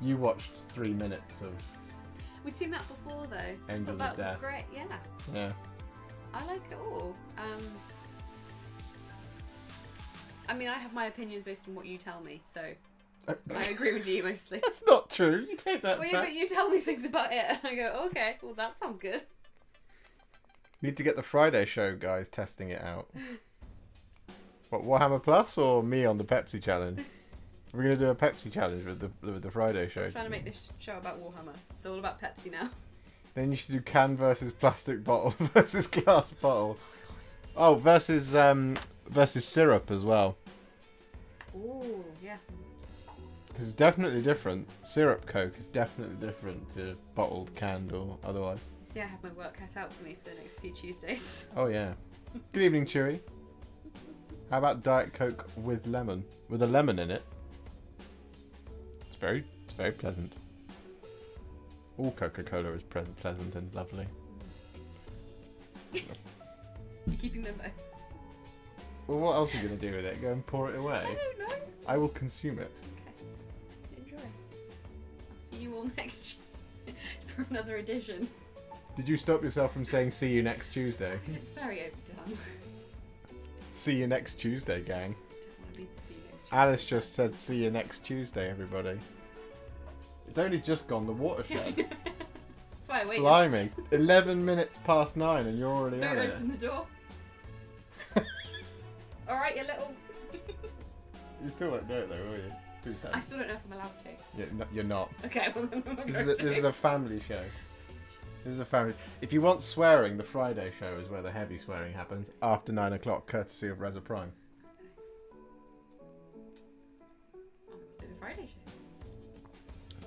You watched 3 minutes of We'd seen that before though. Angels I of thought that Death. was great. Yeah. I like it all. I mean, I have my opinions based on what you tell me, so I agree with you mostly. That's not true. You take that Well, yeah, back. but you tell me things about it, and I go, okay, well that sounds good. Need to get the Friday show guys testing it out. What, Warhammer Plus or me on the Pepsi challenge? We're gonna do a Pepsi challenge with the Friday show. I'm trying to make this show about Warhammer. It's all about Pepsi now. Then you should do can versus plastic bottle versus glass bottle. Oh, versus syrup as well. Ooh, yeah. Because it's definitely different. Syrup Coke is definitely different to bottled, canned, or otherwise. See, I have my work cut out for me for the next few Tuesdays. Oh yeah. Good evening, Chewy. How about Diet Coke with lemon? With a lemon in it. It's very pleasant. All Coca-Cola is pleasant and lovely. You're keeping them both. Well, what else are you going to do with it? Go and pour it away? I don't know. I will consume it. Okay. Enjoy. I'll see you all next for another edition. Did you stop yourself from saying see you next Tuesday? It's very overdone. See you next Tuesday, gang. I don't want to be the see you next Tuesday. Alice just said see you next Tuesday, everybody. It's only just gone the watershed. That's why I waited. Blimey. 11 minutes past 9 and you're already Don't on it. open the door. Alright, you little... You still won't do it though, will you? Please don't. I still don't know if I'm allowed to. Yeah, no, you're not. Okay, well then I'm not This going is, this is a family show. This is a family. If you want swearing, the Friday show is where the heavy swearing happens after 9 o'clock, courtesy of Reza Prime. I'll do the Friday show.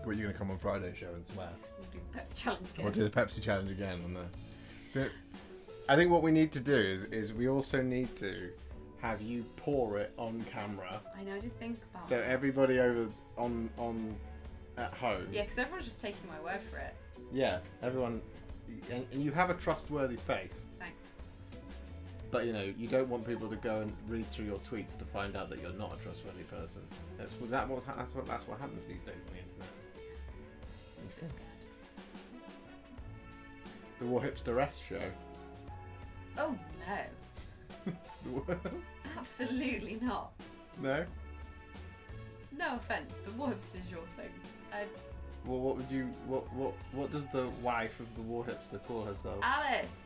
Well, you're going to come on Friday show and swear. We'll do the Pepsi challenge again. We'll do the Pepsi challenge again on there. But I think what we need to do is we also need to have you pour it on camera. I know, I did think about So it. everybody over on at home. Yeah, because everyone's just taking my word for it. Yeah, everyone. And you have a trustworthy face. Thanks. But you know, you don't want people to go and read through your tweets to find out that you're not a trustworthy person. That's what happens these days on the internet. I'm so scared. The Warhipster S show. Oh no. Absolutely not. No? No offence, but Warhipster's your thing. Well, what would you... What does the wife of the Warhipster call herself? Alice!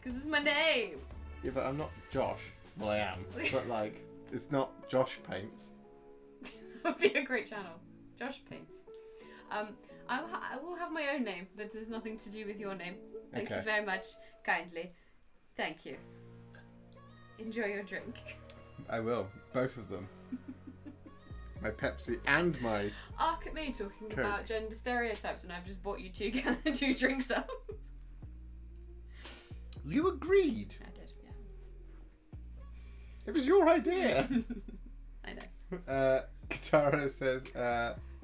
Because it's my name! Yeah, but I'm not Josh. Well, I am. But, like, it's not Josh Paints. That would be a great channel. Josh Paints. I will have my own name, but there's nothing to do with your name. Thank you very much, kindly. Thank you. Enjoy your drink. I will. Both of them. My Pepsi and my Arc at me talking Coke. About gender stereotypes when I've just bought you two drinks up. You agreed. I did, yeah. It was your idea. I know. Katara says,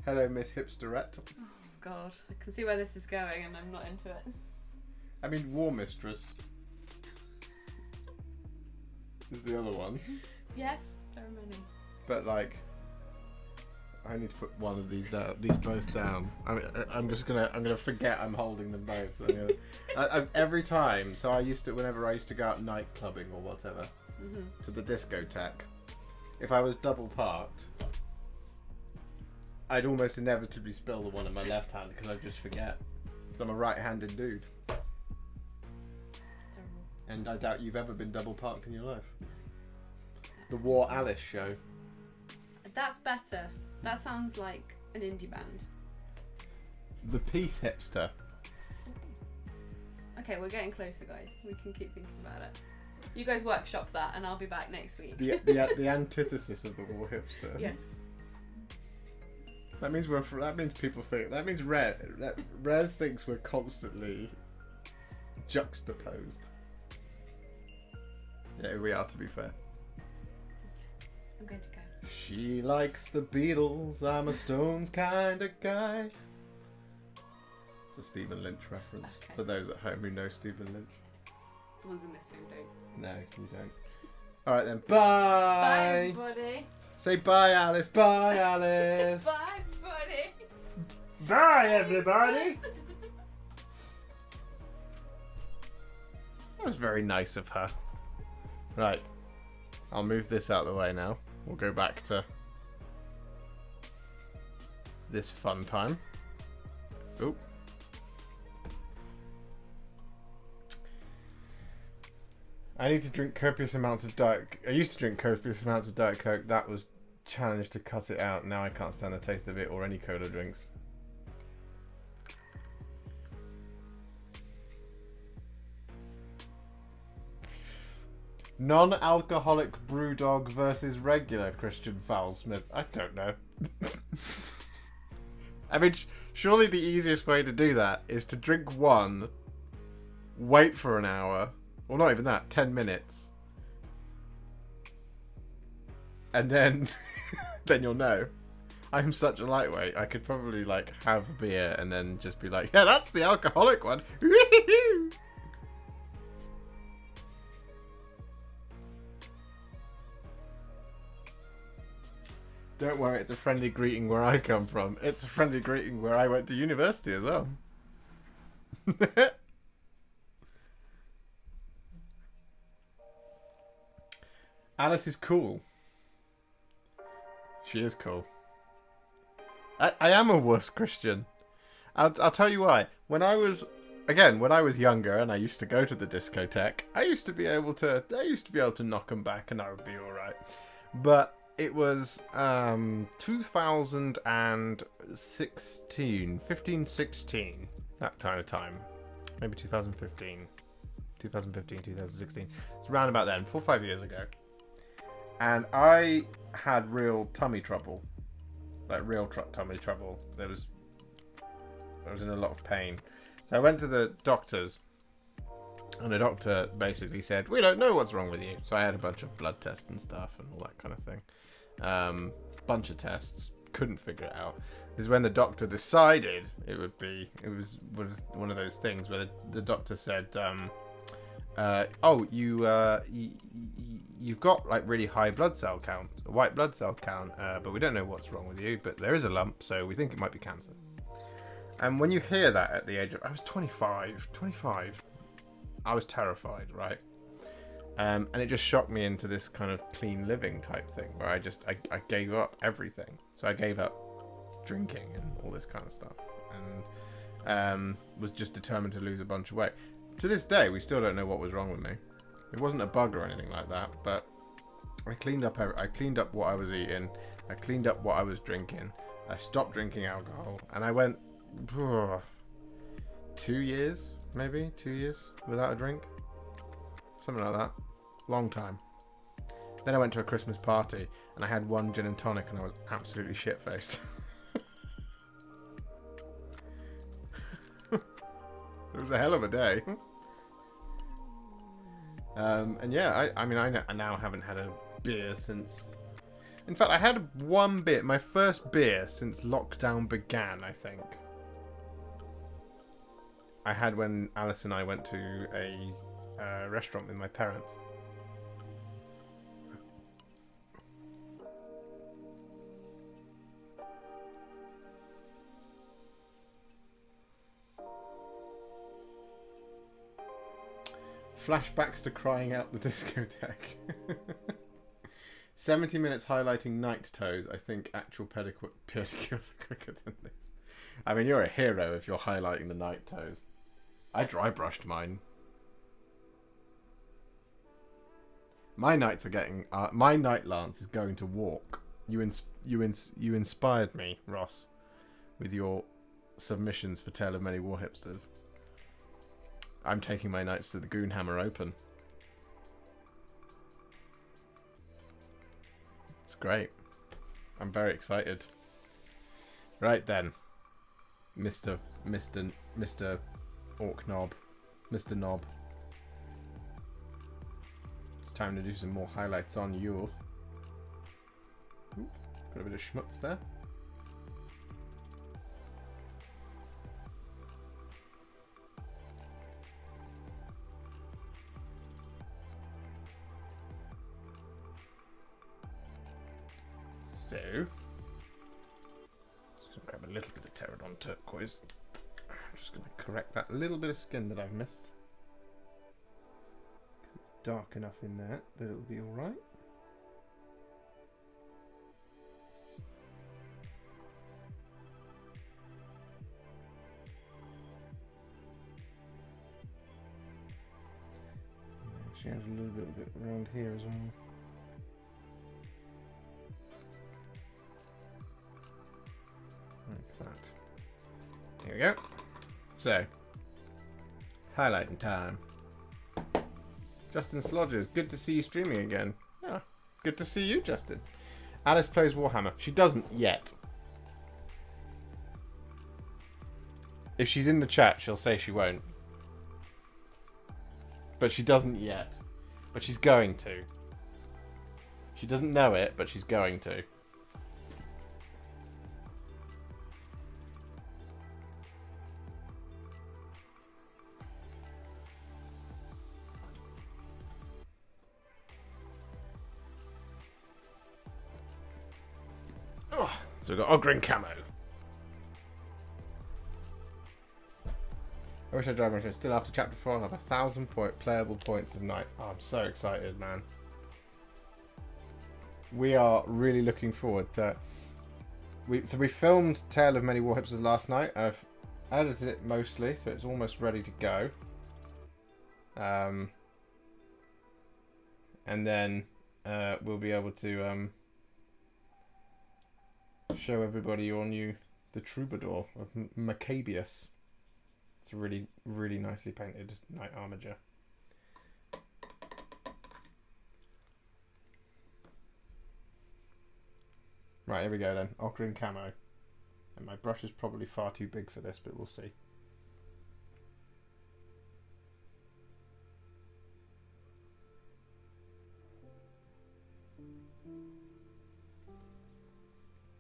hello, Miss Hipsterette. Oh, God. I can see where this is going and I'm not into it. I mean, War Mistress is the other one. Yes, there are many. But, like, I need to put one of these down. These both down. I'm gonna forget I'm holding them both. Every time. So whenever I used to go out night clubbing or whatever, to the discotheque, if I was double parked, I'd almost inevitably spill the one in my left hand because I'd just forget. Because I'm a right-handed dude. And I doubt you've ever been double parked in your life. The War Alice show. That's better. That sounds like an indie band. The Peace Hipster. Okay, we're getting closer, guys. We can keep thinking about it. You guys workshop that, and I'll be back next week. The antithesis of the War Hipster. Yes. That means people think. That means Rez thinks we're constantly juxtaposed. Yeah, we are, to be fair. I'm going to go. She likes the Beatles. I'm a Stones kind of guy. It's a Stephen Lynch reference for those at home who know Stephen Lynch. The ones in this room don't. No, you don't. All right then. Bye. Bye, buddy. Say bye, Alice. Bye, Alice. Bye, buddy. Bye, everybody. That was very nice of her. Right. I'll move this out of the way now. We'll go back to this fun time. Oop. I need to drink copious amounts of I used to drink copious amounts of Diet Coke. That was challenged to cut it out. Now I can't stand the taste of it or any cola drinks. Non-alcoholic brewdog versus regular Christian Foulsmith. I don't know. I mean, surely the easiest way to do that is to drink one, wait for an hour, or not even that, 10 minutes, and then then you'll know. I'm such a lightweight. I could probably like have a beer and then just be like, yeah, that's the alcoholic one. Don't worry, it's a friendly greeting where I come from. It's a friendly greeting where I went to university as well. Alice is cool. She is cool. I am a worse Christian. I'll tell you why. When I was younger and I used to go to the discotheque, I used to be able to knock them back and I would be alright. But it was 2016, 16, that kind of time. Maybe 2015, 2016. It's around about then, 4 or 5 years ago. And I had real tummy trouble. Like real tummy trouble. I was in a lot of pain. So I went to the doctors. And the doctor basically said, we don't know what's wrong with you. So I had a bunch of blood tests and stuff and all that kind of thing. Bunch of tests. Couldn't figure it out. This is when the doctor decided it was one of those things where the doctor said, you've got like really high blood cell count, white blood cell count, but we don't know what's wrong with you, but there is a lump, so we think it might be cancer. And when you hear that at the age of... I was 25. I was terrified, right? And it just shocked me into this kind of clean living type thing where I gave up everything. So I gave up drinking and all this kind of stuff. And was just determined to lose a bunch of weight. To this day, we still don't know what was wrong with me. It wasn't a bug or anything like that, but I cleaned up what I was eating. I cleaned up what I was drinking. I stopped drinking alcohol. And I went 2 years, maybe 2 years without a drink. Something like that. Long time. Then I went to a Christmas party and I had one gin and tonic and I was absolutely shit-faced. It was a hell of a day. And yeah, I mean, I now haven't had a beer since... In fact, I had one beer, my first beer since lockdown began, I think. I had when Alice and I went to a restaurant with my parents. Flashbacks to crying out the discotheque. 70 minutes highlighting night toes. I think actual pedicures are quicker than this. I mean, you're a hero if you're highlighting the night toes. I dry brushed mine. My nights are getting... my night lance is going to walk. You inspired me, Ross, with your submissions for Tale of Many Warhipsters. I'm taking my nights to the Goonhammer Open. It's great. I'm very excited. Right then, Mr. Orc Knob, Mr. Knob. It's time to do some more highlights on you. Ooh, got a bit of schmutz there. So, just grab a little bit of Pterodon turquoise. I'm just going to correct that little bit of skin that I've missed. Because it's dark enough in there that it'll be alright. She has a little bit around here as well. Like that. Here we go. So, highlighting time. Justin Slodgers, good to see you streaming again. Yeah, good to see you, Justin. Alice plays Warhammer. She doesn't yet. If she's in the chat, she'll say she won't. But she doesn't yet. But she's going to. She doesn't know it, but she's going to. Oh, so we've got Ogren Camo. I wish I drive my still after chapter 4 I'll have 1,000 playable points of night. Oh, I'm so excited, man. We are really looking forward to... So we filmed Tale of Many Warhipsters last night. I've edited it mostly, so it's almost ready to go. And then we'll be able to show everybody the Troubadour of Maccabeus. It's a really, really nicely painted knight armature. Right, here we go then. Ochre and camo. And my brush is probably far too big for this, but we'll see.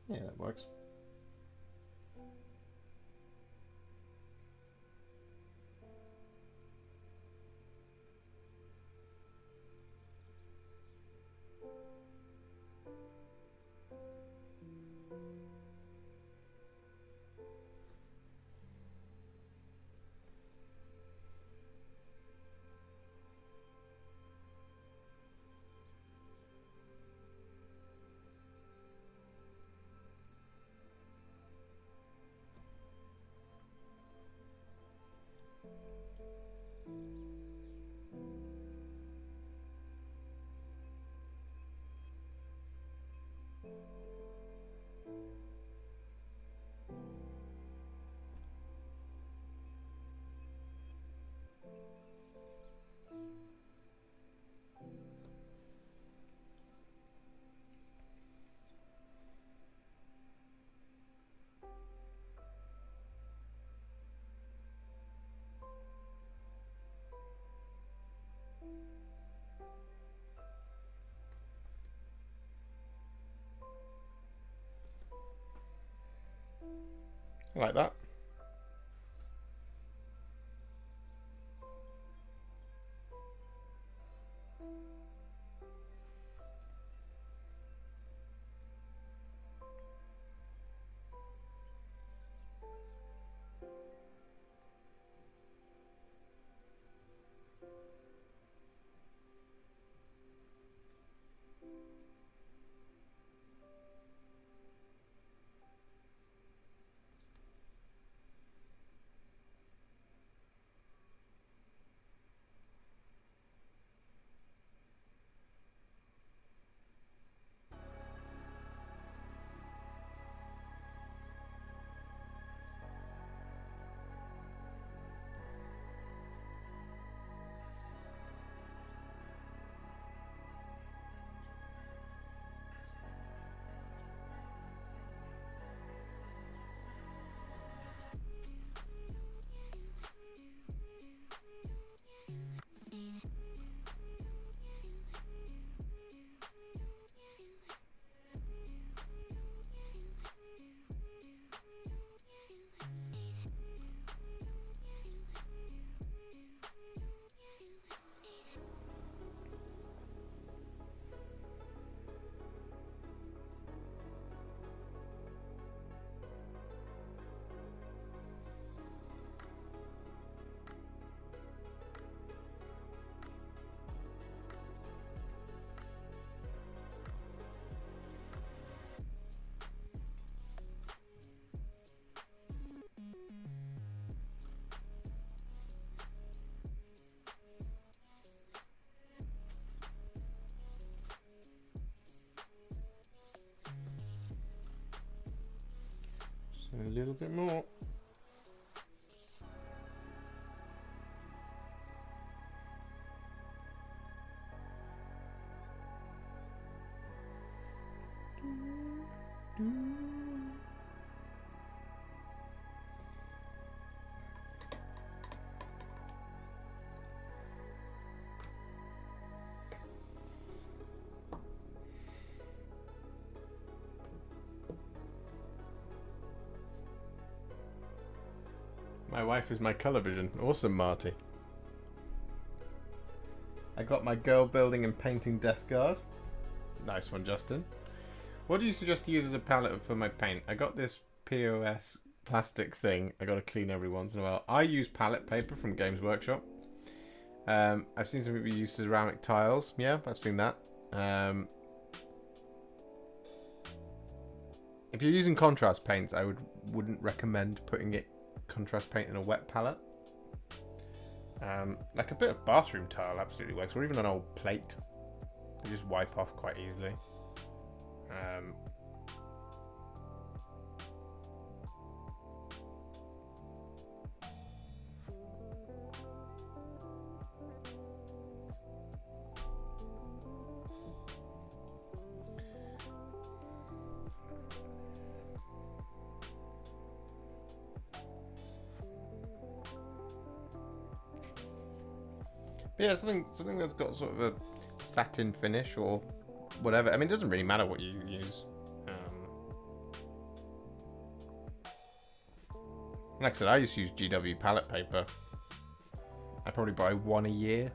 Yeah, that works. Like that. A little bit more. My wife is my colour vision. Awesome, Marty. I got my girl building and painting Death Guard. Nice one, Justin. What do you suggest to use as a palette for my paint? I got this POS plastic thing I got to clean every once in a while. I use palette paper from Games Workshop. I've seen some people use ceramic tiles. Yeah, I've seen that. If you're using contrast paints, I wouldn't recommend putting it contrast paint in a wet palette. Like a bit of bathroom tile absolutely works, or even an old plate. They just wipe off quite easily. But yeah, something that's got sort of a satin finish or whatever. I mean, it doesn't really matter what you use. Like I said, I used to use GW palette paper. I probably buy one a year.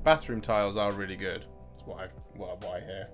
Bathroom tiles are really good. That's what I buy here.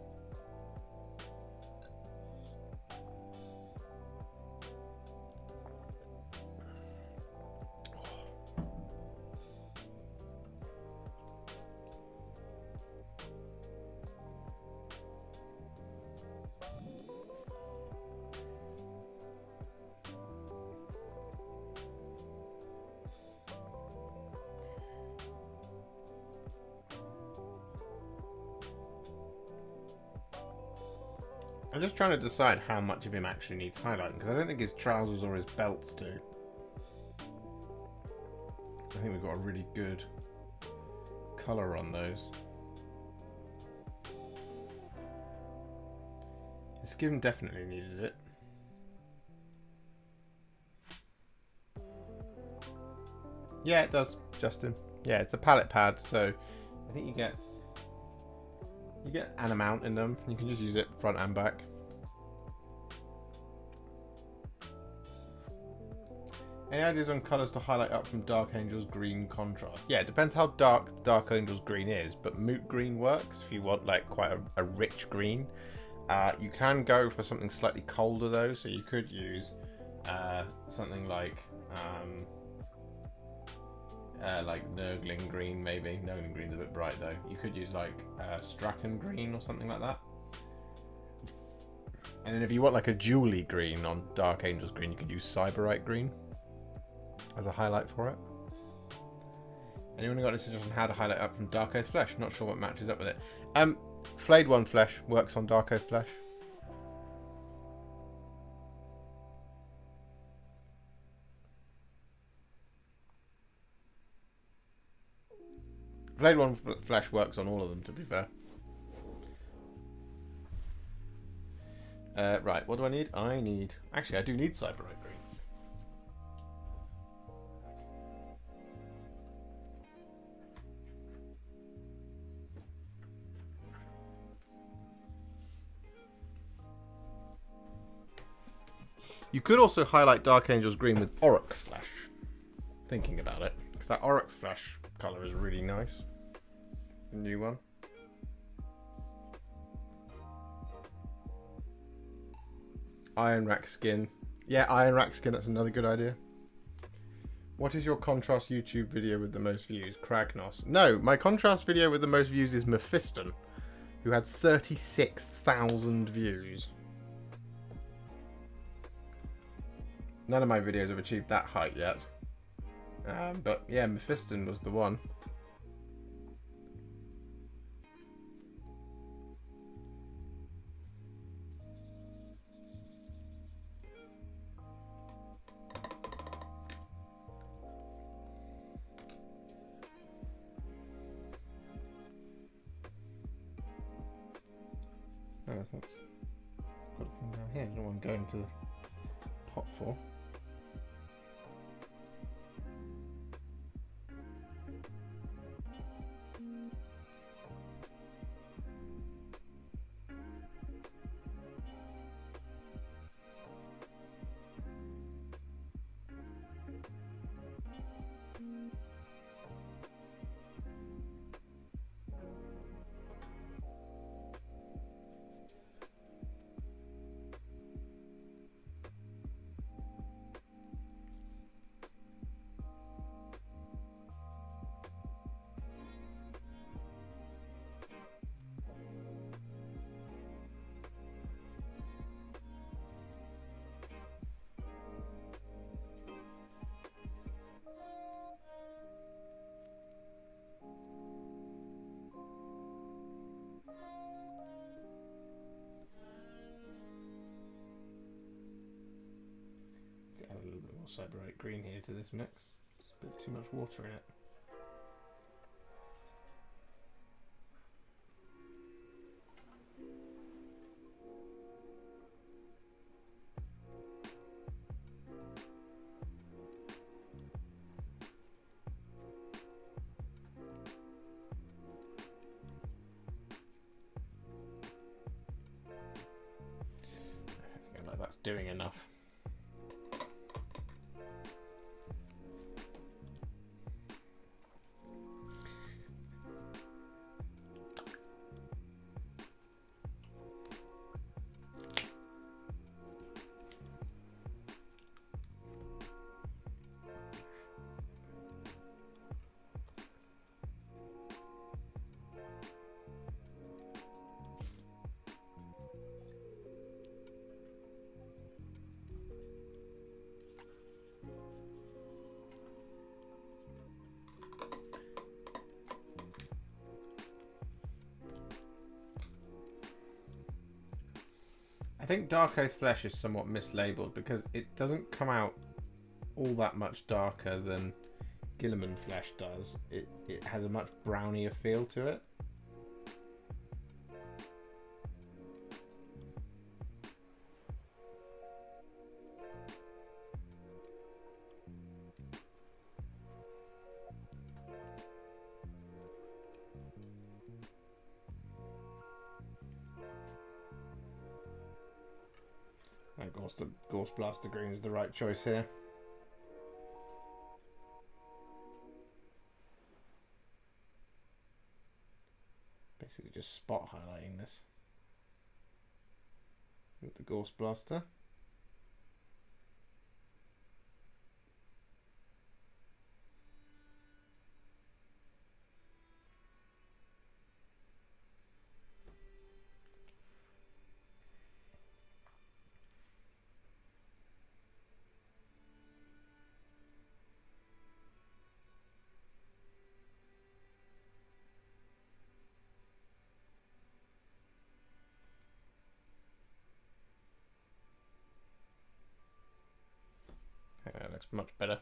I'm just trying to decide how much of him actually needs highlighting, because I don't think his trousers or his belts do. I think we've got a really good colour on those. His skin definitely needed it. Yeah, it does, Justin. Yeah, it's a palette pad, so I think you get an amount in them. You can just use it front and back. Any ideas on colours to highlight up from Dark Angel's green contrast? Yeah, it depends how dark Dark Angel's green is, but moot green works if you want like quite a rich green. You can go for something slightly colder though, so you could use something like Nurgling green maybe. Nurgling green's a bit bright though. You could use like Strachan green or something like that. And then if you want like a jewelly green on Dark Angel's green, you could use Cyberite green as a highlight for it. Anyone got a suggestion on how to highlight up from Dark Oath Flesh? Not sure what matches up with it. Flayed One Flesh works on Dark Oath Flesh. Flayed One Flesh works on all of them, to be fair. Right, what do I need? Actually, I do need Cyberite green. You could also highlight Dark Angel's green with Auric Flesh. Thinking about it, because that Auric Flesh colour is really nice. The new one. Iron Rack skin. Yeah, Iron Rack skin, that's another good idea. What is your contrast YouTube video with the most views? Kragnos. No, my contrast video with the most views is Mephiston, who had 36,000 views. None of my videos have achieved that height yet. But yeah, Mephiston was the one. Oh, that's got a thing down here. I don't want to go into the pot for. Add a little bit more Cyberite green here to this mix. It's a bit too much water in it. I think like that's doing enough. I think Dark Oath Flesh is somewhat mislabeled because it doesn't come out all that much darker than Guilliman Flesh does. It has a much brownier feel to it. Ghost Blaster Green is the right choice here. Basically just spot highlighting this with the Ghost Blaster. That looks much better.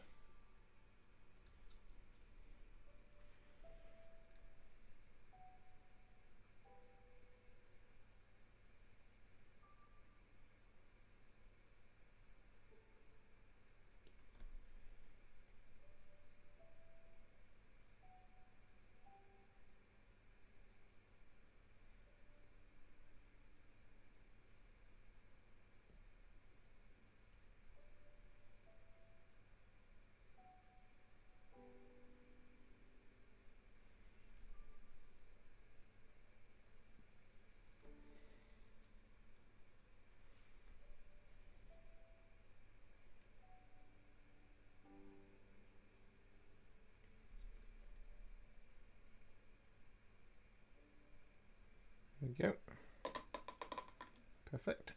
There we go. Perfect.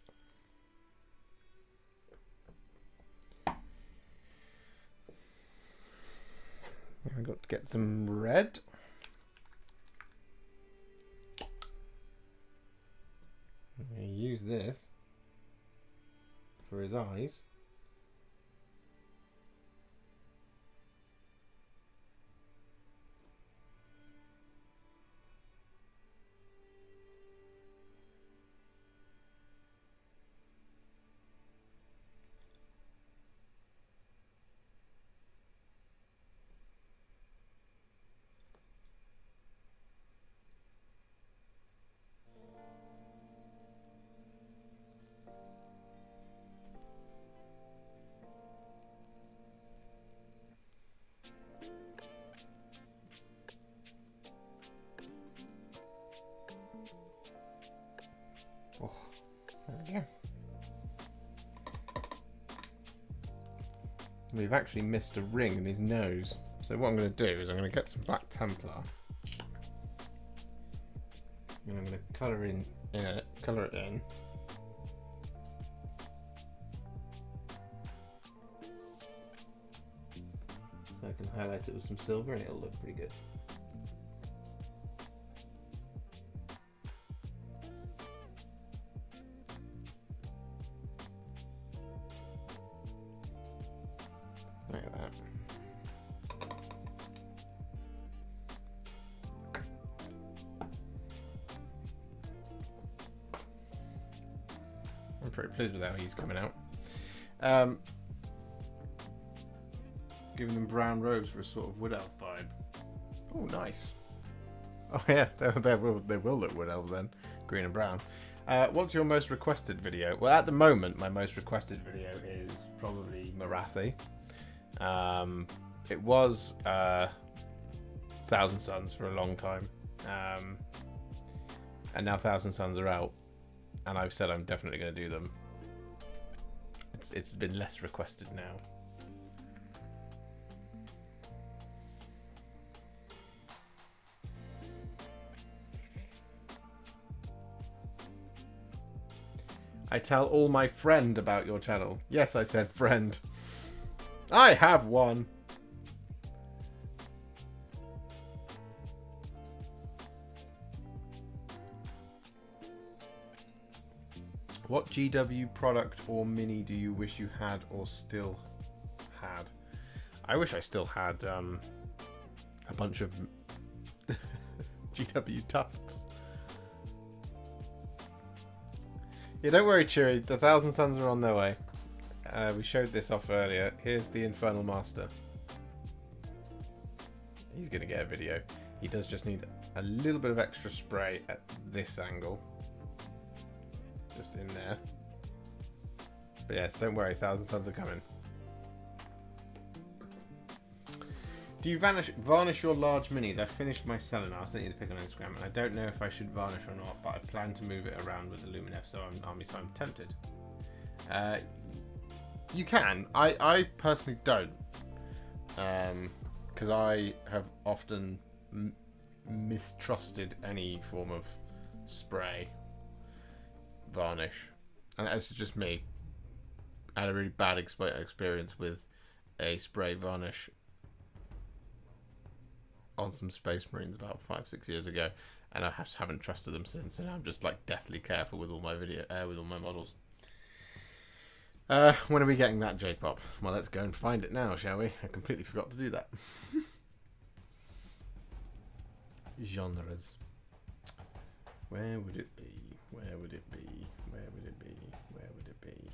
I've got to get some red. I'm going to use this for his eyes. Oh, there we go. We've actually missed a ring in his nose. So what I'm going to do is I'm going to get some Black Templar. And I'm going to colour it in. So I can highlight it with some silver and it'll look pretty good. Look at that. I'm pretty pleased with how he's coming out. Giving them brown robes for a sort of wood elf vibe. Oh, nice. Oh yeah, they will look wood elves then, green and brown. What's your most requested video? Well, at the moment, my most requested video is probably Marathi. It was Thousand Suns for a long time, and now Thousand Suns are out, and I've said I'm definitely going to do them. It's been less requested now. I tell all my friend about your channel. Yes, I said friend. I have one. What GW product or mini do you wish you had or still had? I wish I still had a bunch of GW tufts. Yeah, don't worry, Cheery. The Thousand Suns are on their way. We showed this off earlier. Here's the Infernal Master. He's going to get a video. He does just need a little bit of extra spray at this angle. Just in there. But yes, don't worry. Thousand Suns are coming. Do you varnish your large minis? I finished my Selenar. I sent you the pic on Instagram, and I don't know if I should varnish or not, but I plan to move it around with the Luminef, so I'm tempted. You can. I personally don't, because I have often mistrusted any form of spray varnish, and that's just me. I had a really bad experience with a spray varnish on some Space Marines about 5-6 years ago, and I just haven't trusted them since, and I'm just like deathly careful with all my with all my models. When are we getting that, J-Pop? Well, let's go and find it now, shall we? I completely forgot to do that. Genres. Where would it be? Where would it be? Where would it be? Where would it be?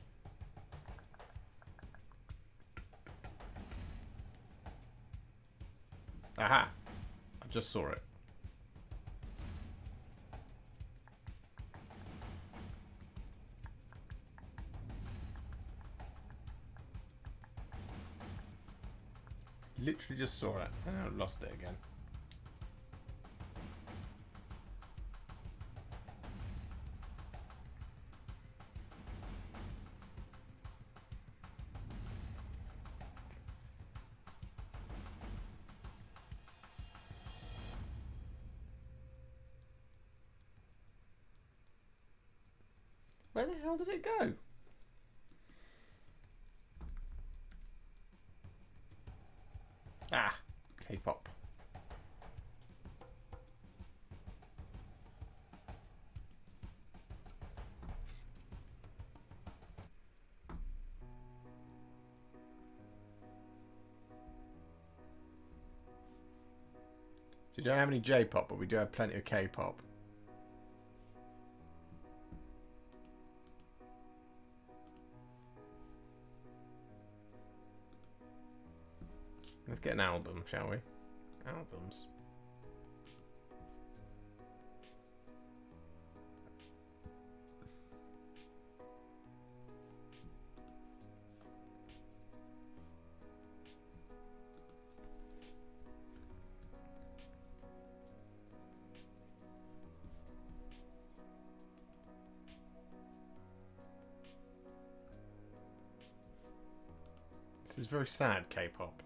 Aha! I just saw it. Literally just saw it. And I lost it again. Where the hell did it go? Ah, K-pop. So we don't have any J-pop, but we do have plenty of K-pop. Let's get an album, shall we? Albums. This is very sad, K-pop.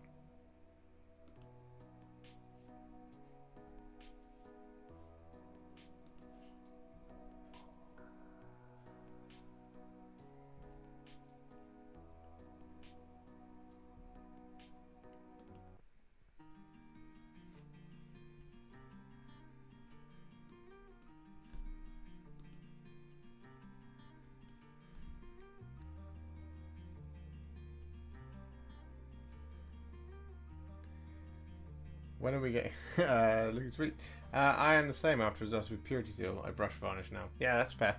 When are we getting... looking sweet. I am the same after results with Purity Seal. I brush varnish now. Yeah, that's fair.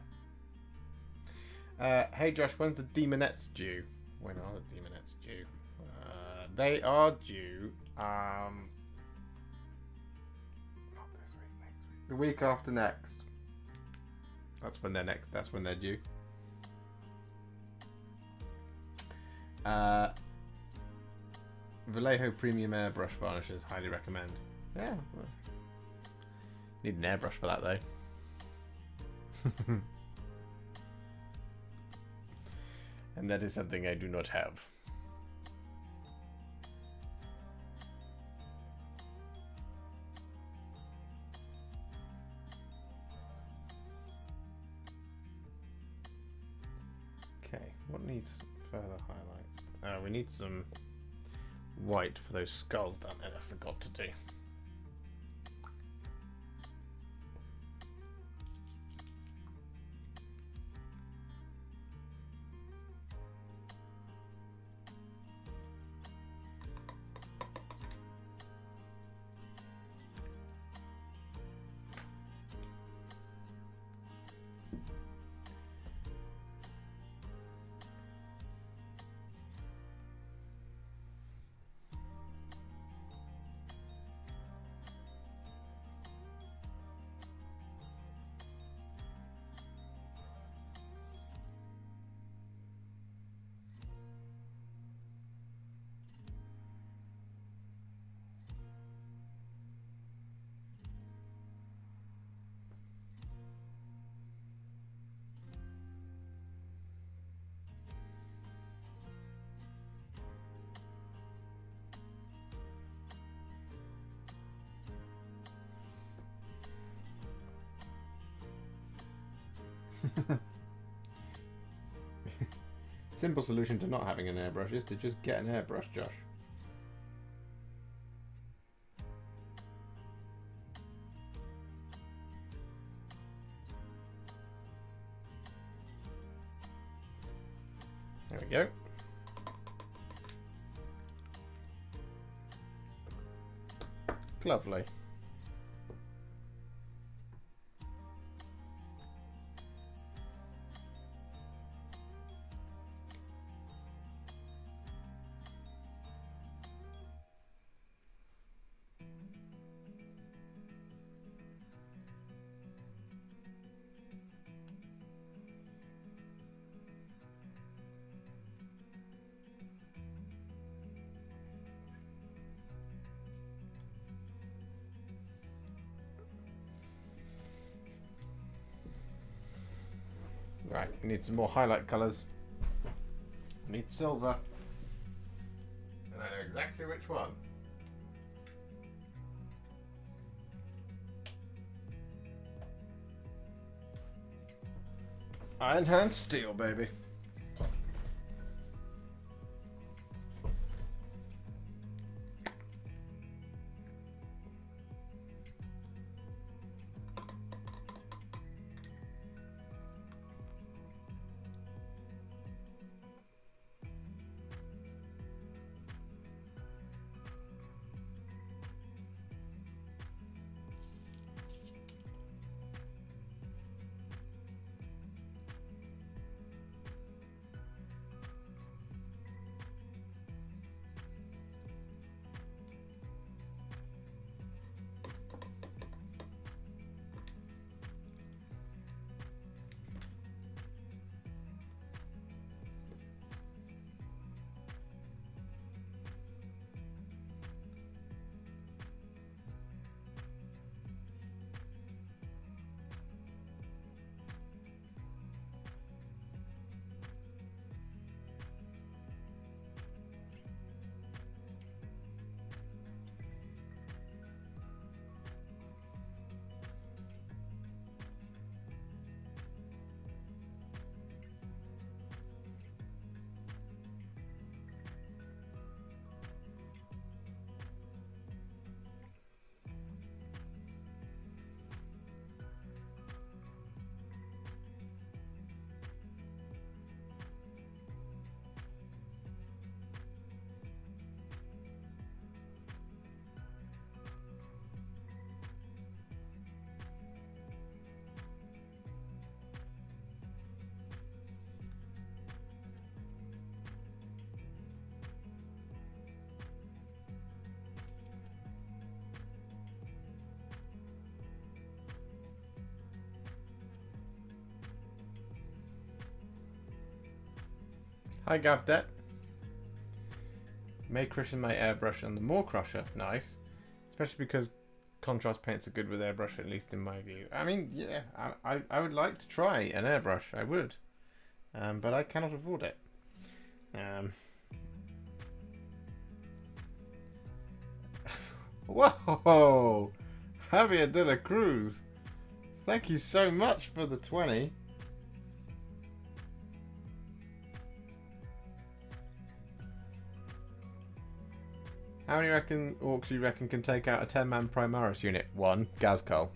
Hey Josh, when's the Demonettes due? When are the Demonettes due? They are due... not this week, next week. The week after next. That's when they're next. That's when they're due. Vallejo Premium Airbrush Varnishes, highly recommend. Yeah. Well, need an airbrush for that though. And that is something I do not have. Okay, what needs further highlights? We need some white for those skulls down there I forgot to do. Simple solution to not having an airbrush is to just get an airbrush, Josh. There we go. Lovely. Right, we need some more highlight colours. We need silver. And I know exactly which one. Iron Hand Steel, baby. Hi Gabdet. May cushion my airbrush and the more crusher. Nice. Especially because contrast paints are good with airbrush, at least in my view. I mean, yeah, I would like to try an airbrush. I would. But I cannot afford it. Whoa! Javier de la Cruz. Thank you so much for the 20. How many orcs you reckon can take out a 10-man Primaris unit? 1. Gazcol.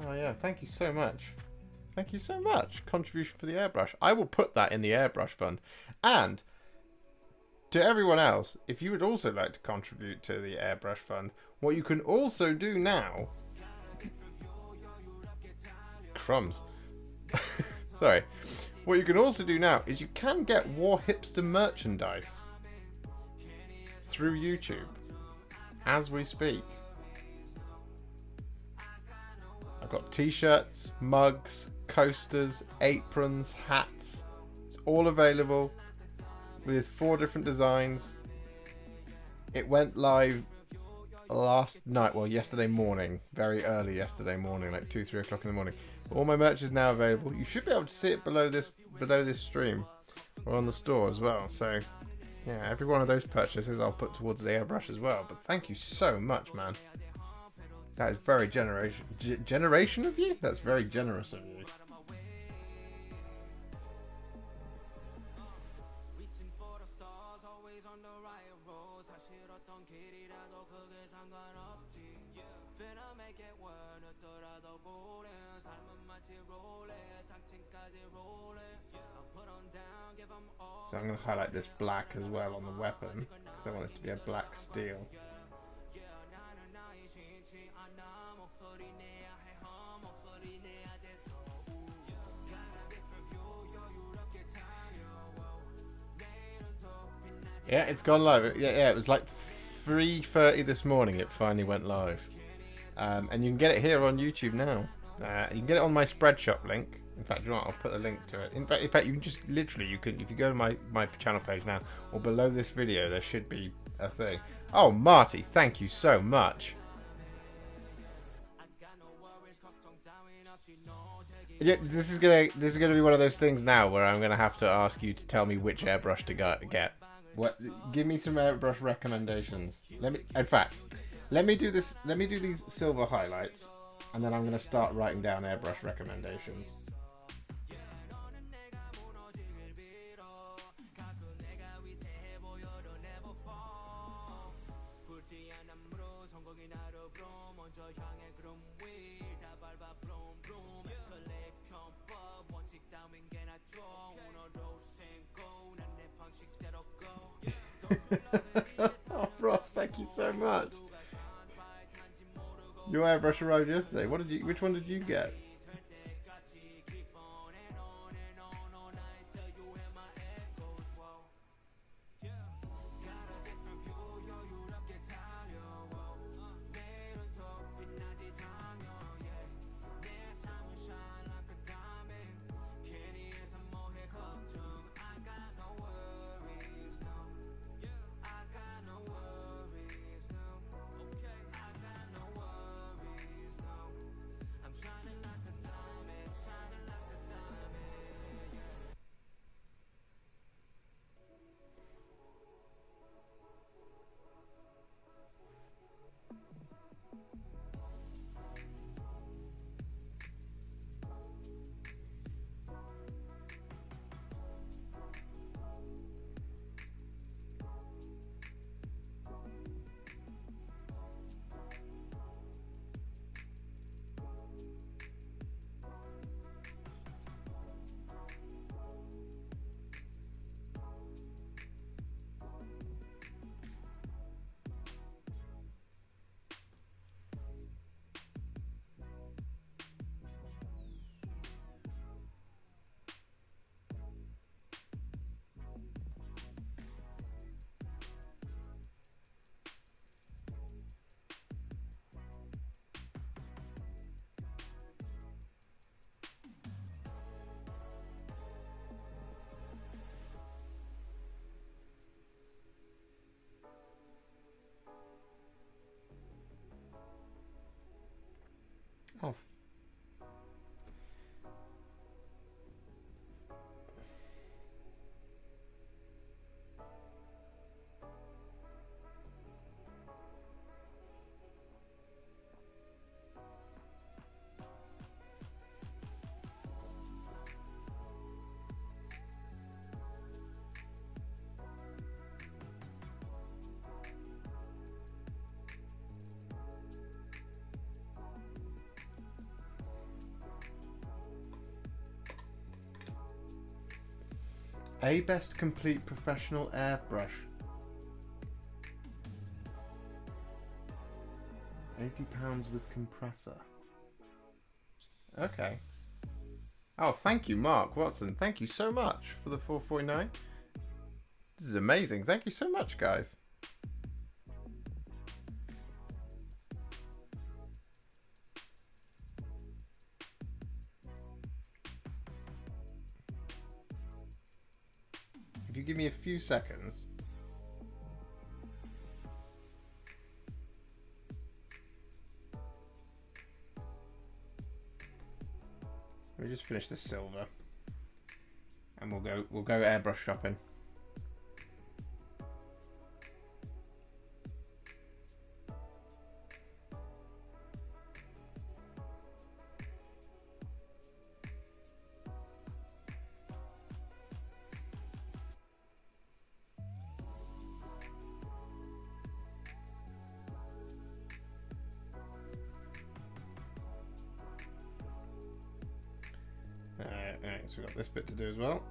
Oh yeah, thank you so much. Thank you so much. Contribution for the airbrush. I will put that in the airbrush fund. And to everyone else, if you would also like to contribute to the airbrush fund, what you can also do now... Crumbs. Sorry. What you can also do now is you can get Warhipster merchandise through YouTube as we speak. I've got t-shirts, mugs, coasters, aprons, hats. It's all available with 4 different designs. It went live last night, well, yesterday morning, very early yesterday morning, like 2-3 o'clock in the morning. All my merch is now available. You should be able to see it below this stream or on the store as well. So Yeah, every one of those purchases I'll put towards the airbrush as well. But thank you so much, man. That is very generation of you? That's very generous of you. So I'm going to highlight this black as well on the weapon, because I want this to be a black steel. Yeah, it's gone live. Yeah, it was like 3:30 this morning it finally went live. And you can get it here on YouTube now. You can get it on my Spreadshop link. In fact, you know what? I'll put a link to it. In fact, you can just literally, if you go to my channel page now, or below this video, there should be a thing. Oh, Marty, thank you so much. Yeah, this is gonna be one of those things now where I'm gonna have to ask you to tell me which airbrush to get. What? Give me some airbrush recommendations. Let me do this. Let me do these silver highlights, and then I'm gonna start writing down airbrush recommendations. Oh, Ross, thank you so much. Your airbrush arrived yesterday. Which one did you get? Oh. A best complete professional airbrush. £80 with compressor. Okay. Oh, thank you, Mark Watson. Thank you so much for the 449. This is amazing. Thank you so much, guys. If you give me a few seconds. Let me just finish this silver. And we'll go airbrush shopping. Right, so we've got this bit to do as well.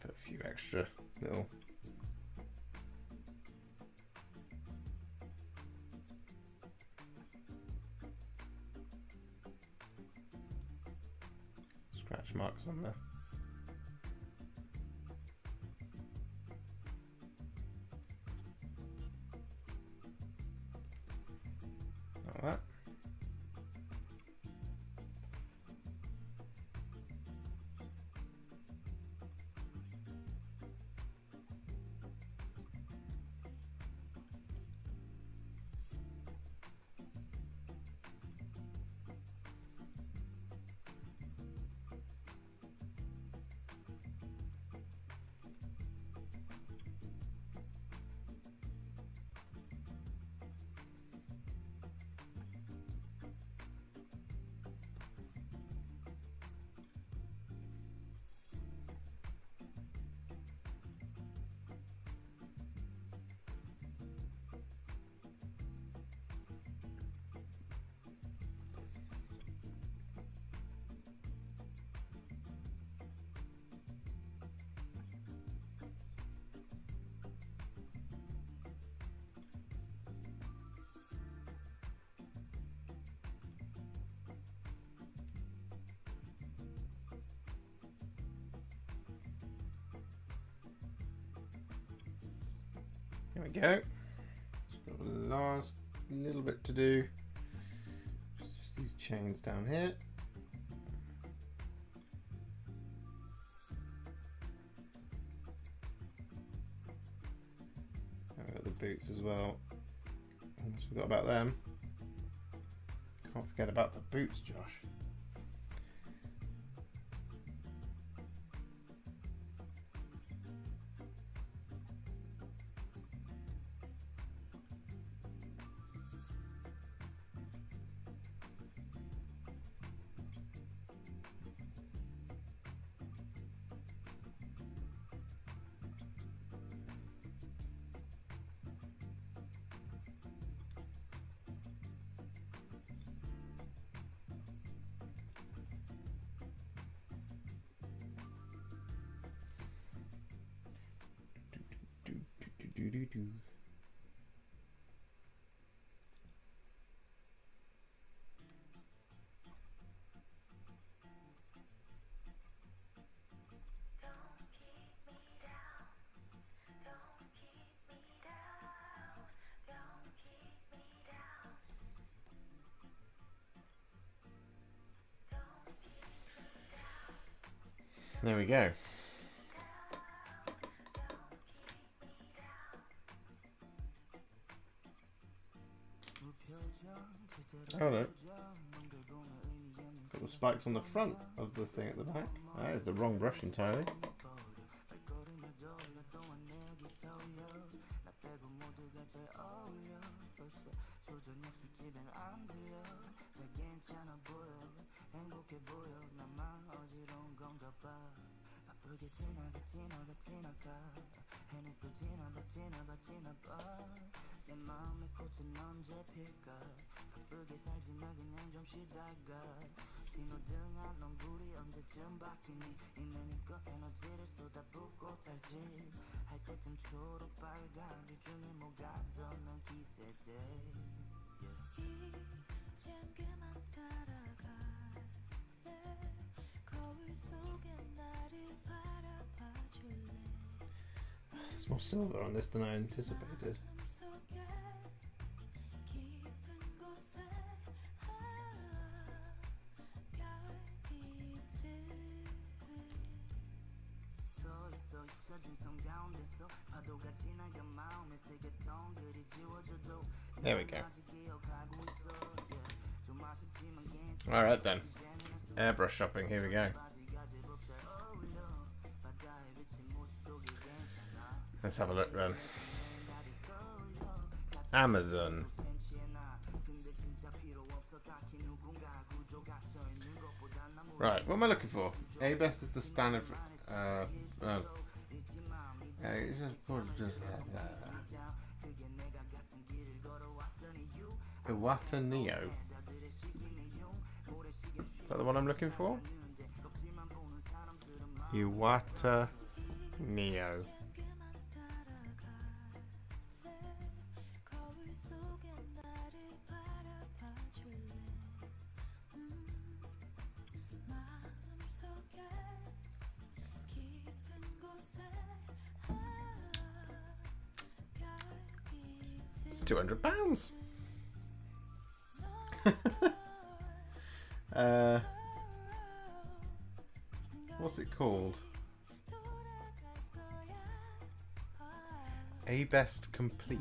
Put a few extra little scratch marks on there. Like that. There we go. Just got the last little bit to do. Just these chains down here. And we've got the boots as well. Almost forgot about them. Can't forget about the boots, Josh. Do. There we go. Oh no. Got the spikes on the front of the thing at the back. That is the wrong brush entirely. There's more silver on this than I anticipated. There we go. Alright then. Airbrush shopping, here we go. Let's have a look then. Amazon. Right, what am I looking for? A-Best is the standard for, it's just Iwata Neo. Is that the one I'm looking for? Iwata Neo. It's £200. What's it called? A-Best Complete.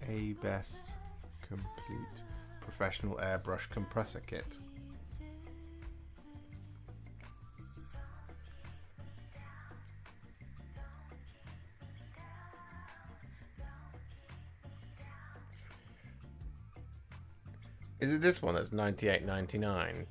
A-Best Complete Professional Airbrush Compressor Kit. Is it this one that's $98.99?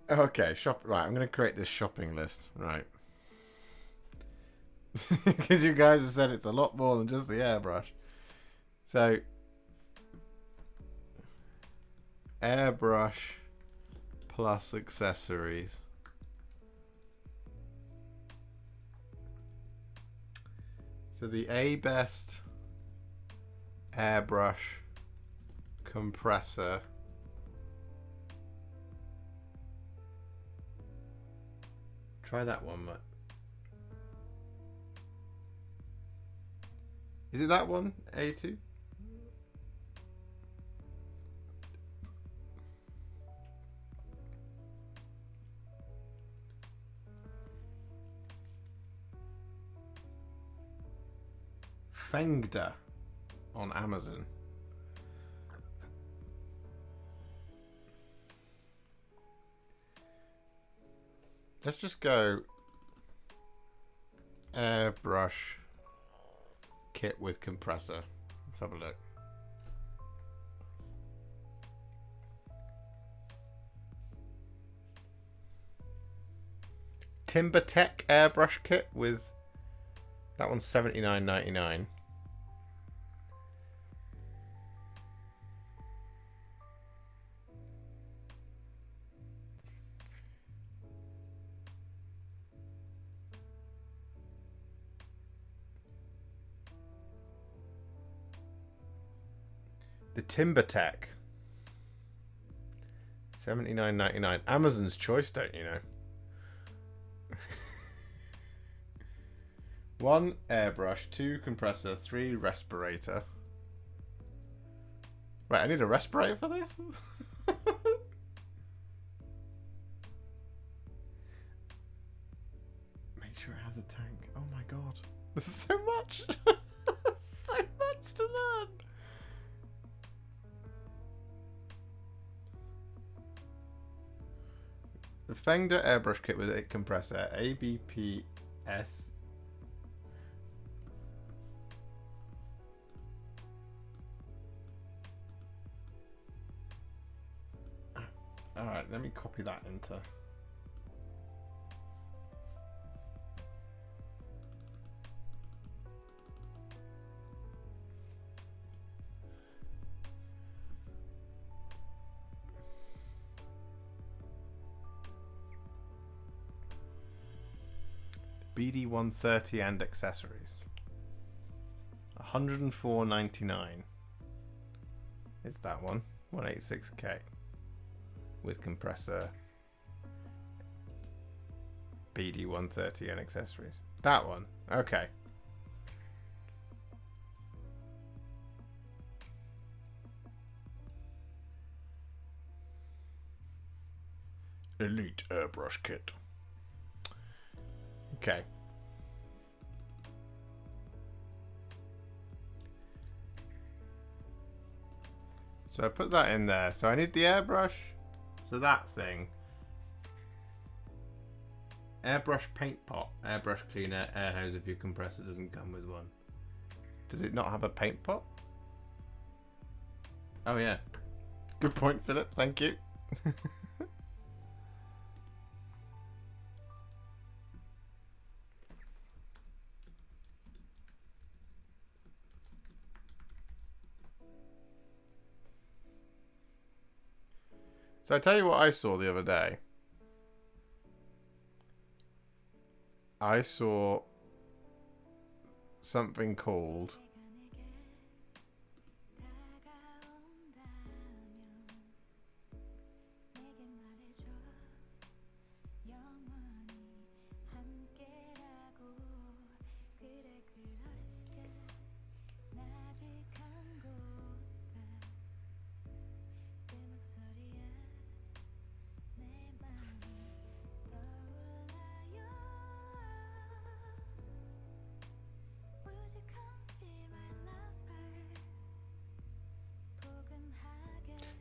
Okay, right, I'm going to create this shopping list, right. Because you guys have said it's a lot more than just the airbrush. So, airbrush plus accessories. So the A-Best airbrush compressor. Try that one, mate. Is it that one? A2? Fengda on Amazon. Let's just go airbrush kit with compressor. Let's have a look. Timber Tech airbrush kit with that one's $79.99. The Timber Tech, $79.99. Amazon's choice, don't you know? 1 airbrush, 2 compressor, 3 respirator. Right, I need a respirator for this? Make sure it has a tank. Oh my god. This is so much! So much to learn! Fender airbrush kit with a compressor, ABPS. Alright, let me copy that into... BD130 and accessories. 104.99. It's that one. 186k. With compressor. BD130 and accessories. That one. Okay. Elite airbrush kit. Okay. So I put that in there. So I need the airbrush. So that thing. Airbrush paint pot. Airbrush cleaner. Air hose if your compressor doesn't come with one. Does it not have a paint pot? Oh yeah. Good point, Philip. Thank you. So I tell you what I saw the other day. I saw something called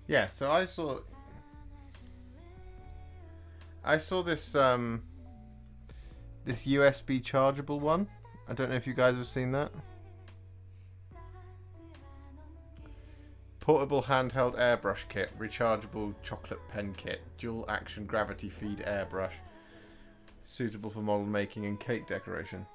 yeah, so I saw this this USB chargeable one. I don't know if you guys have seen that. Portable handheld airbrush kit, rechargeable chocolate pen kit, dual action gravity feed airbrush, suitable for model making and cake decoration.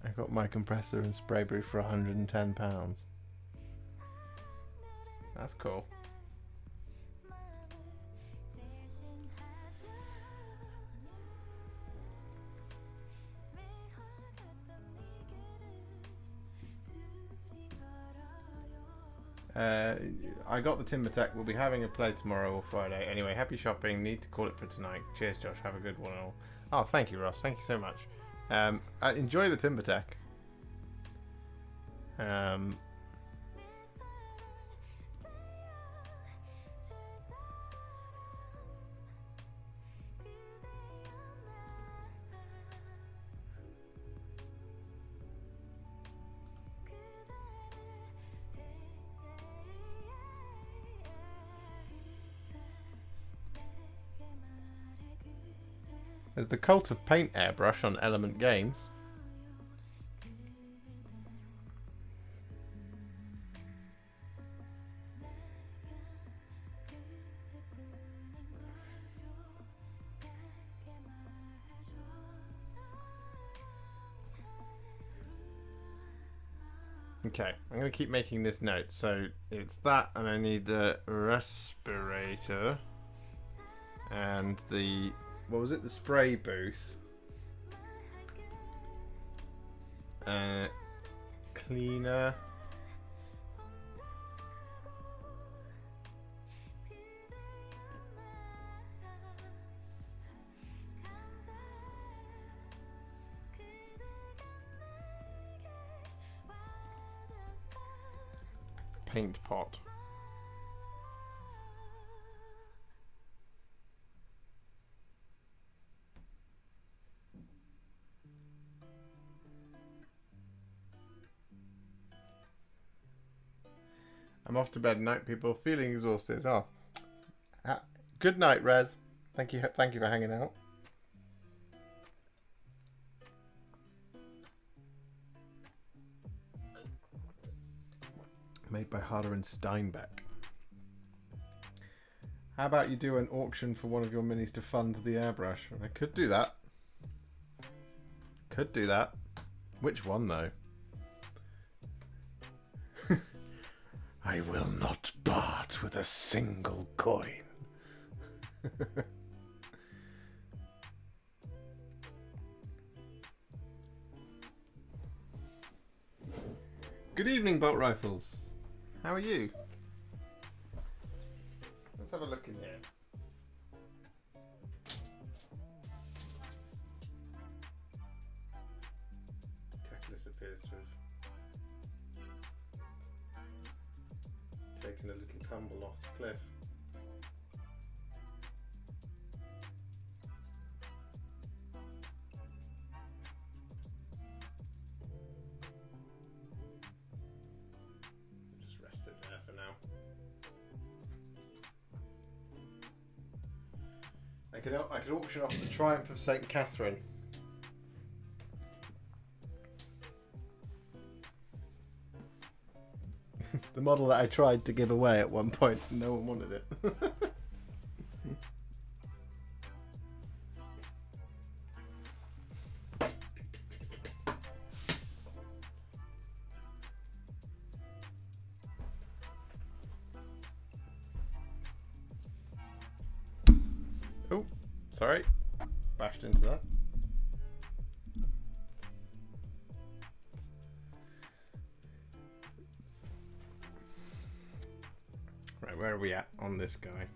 I got my compressor and spray booth for £110. That's cool. I got the Timber Tech. We'll be having a play tomorrow or Friday. Anyway, happy shopping. Need to call it for tonight. Cheers, Josh. Have a good one all. Oh, thank you, Ross. Thank you so much. Enjoy the Timber Tech. There's the Cult of Paint airbrush on Element Games. Okay, I'm going to keep making this note. So it's that, and I need the respirator and the, what was it? The spray booth. Cleaner. Paint pot. I'm off to bed. Night, people. Feeling exhausted. Oh, good night, Rez. Thank you for hanging out. Made by Harder and Steinbeck. How about you do an auction for one of your minis to fund the airbrush? I could do that. Could do that. Which one though? I will not part with a single coin. Good evening, Bolt Rifles. How are you? Let's have a look in here. Teclis appears to have taken a little tumble off the cliff. Just rest it there for now. I could auction off the Triumph of St. Catherine. The model that I tried to give away at one point, no one wanted it. Oh, sorry. Bashed into that. Right, where are we at on this guy?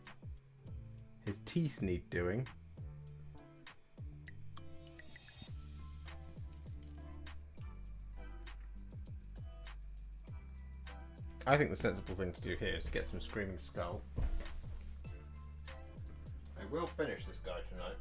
His teeth need doing. I think the sensible thing to do here is to get some Screaming Skull. I will finish this guy tonight.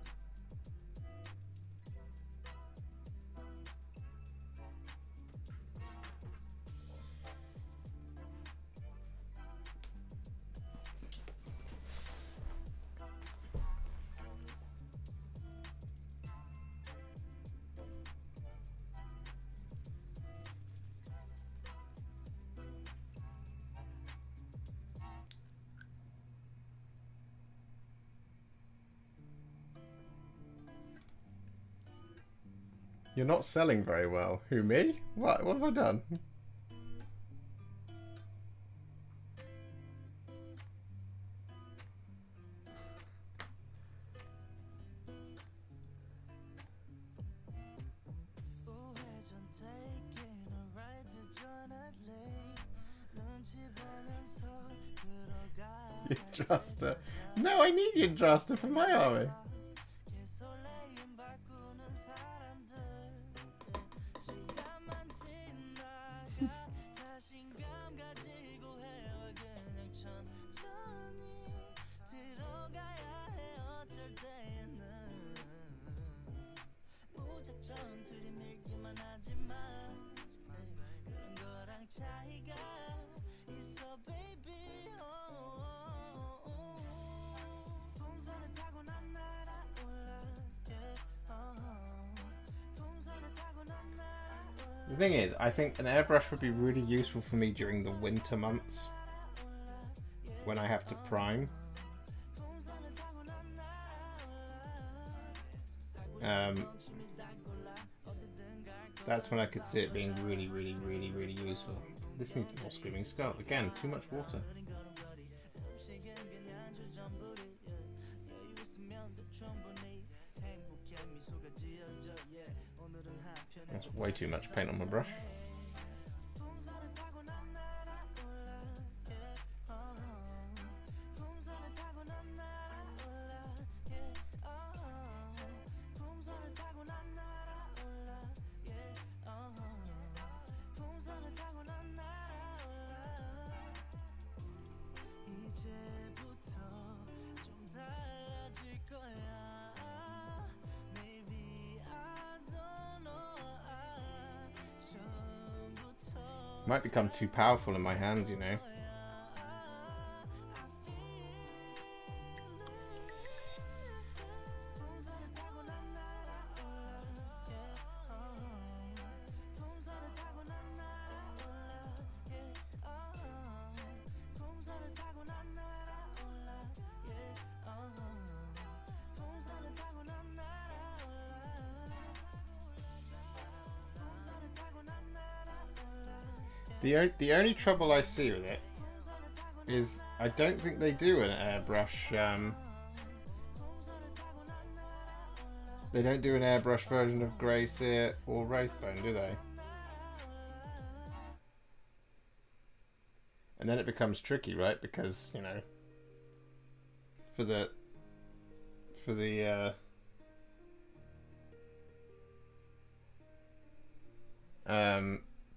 You're not selling very well. Who, me? What have I done? You trust her? No, I need you trust her for my army. The thing is, I think an airbrush would be really useful for me during the winter months when I have to prime. That's when I could see it being really useful. This needs more Screaming Skull. Again, too much water. That's way too much paint on my brush. Might become too powerful in my hands, you know. The only trouble I see with it is I don't think they do an airbrush. They don't do an airbrush version of Grey Seer or Wraithbone, do they? And then it becomes tricky, right? Because, you know, for the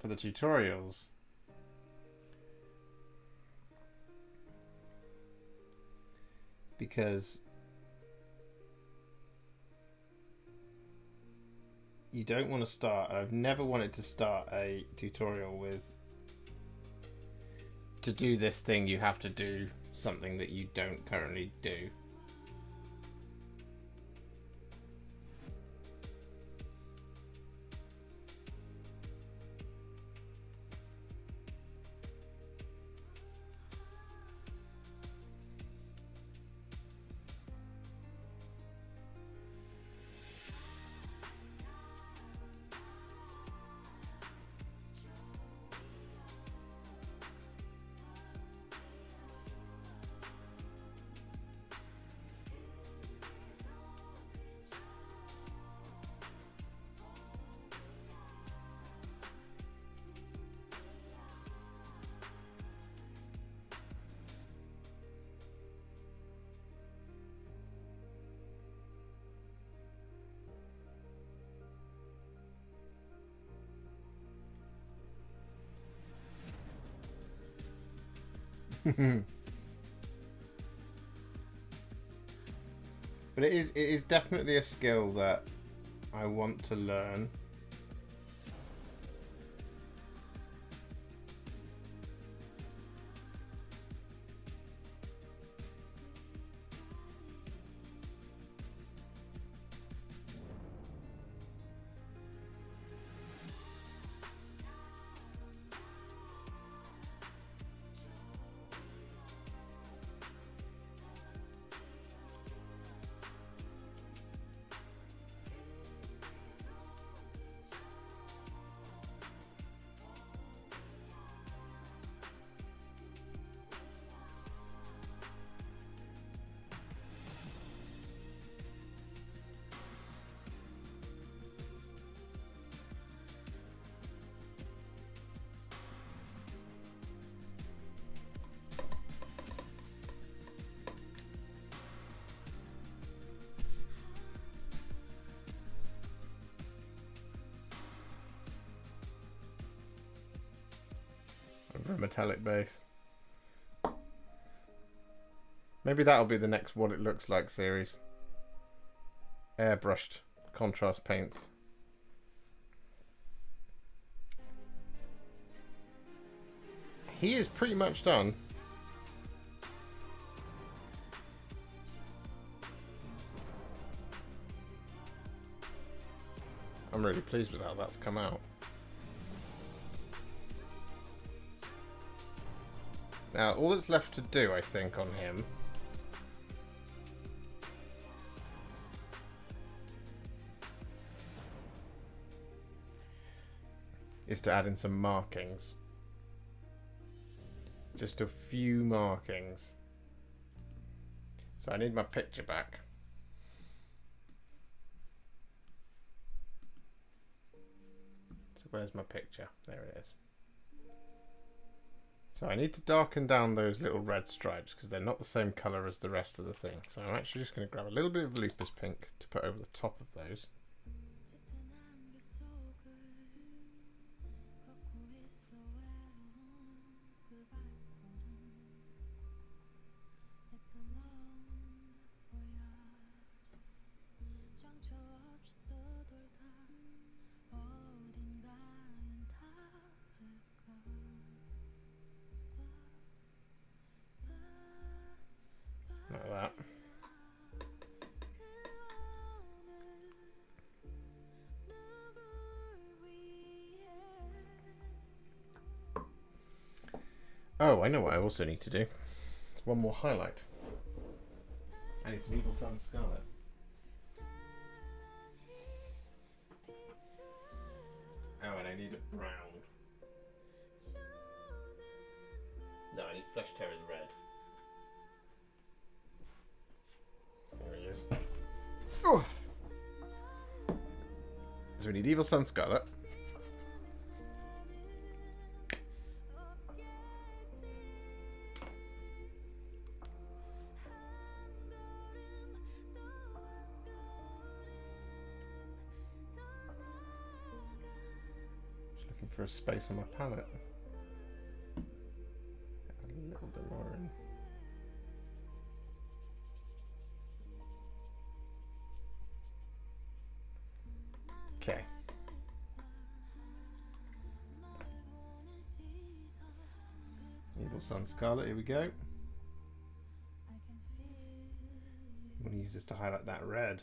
tutorials, because you don't want to start, I've never wanted to start a tutorial with, to do this thing you have to do something that you don't currently do. But it is definitely a skill that I want to learn. A metallic base. Maybe that'll be the next What It Looks Like series. Airbrushed contrast paints. He is pretty much done. I'm really pleased with how that's come out. Now, all that's left to do, I think, on him is to add in some markings. Just a few markings. So I need my picture back. So where's my picture? There it is. So I need to darken down those little red stripes because they're not the same colour as the rest of the thing. So I'm actually just going to grab a little bit of lupus pink to put over the top of those. Like that. Oh, I know what I also need to do. It's one more highlight. I need some Evil Sun Scarlet. Oh, and I need a brown. No, I need Flesh Terror's red. There he is. Oh. So we need Evil Sun Scarlet. Just looking for a space on my palette. A little bit more in. Okay. Evil Sun Scarlet, here we go. I'm going to use this to highlight that red.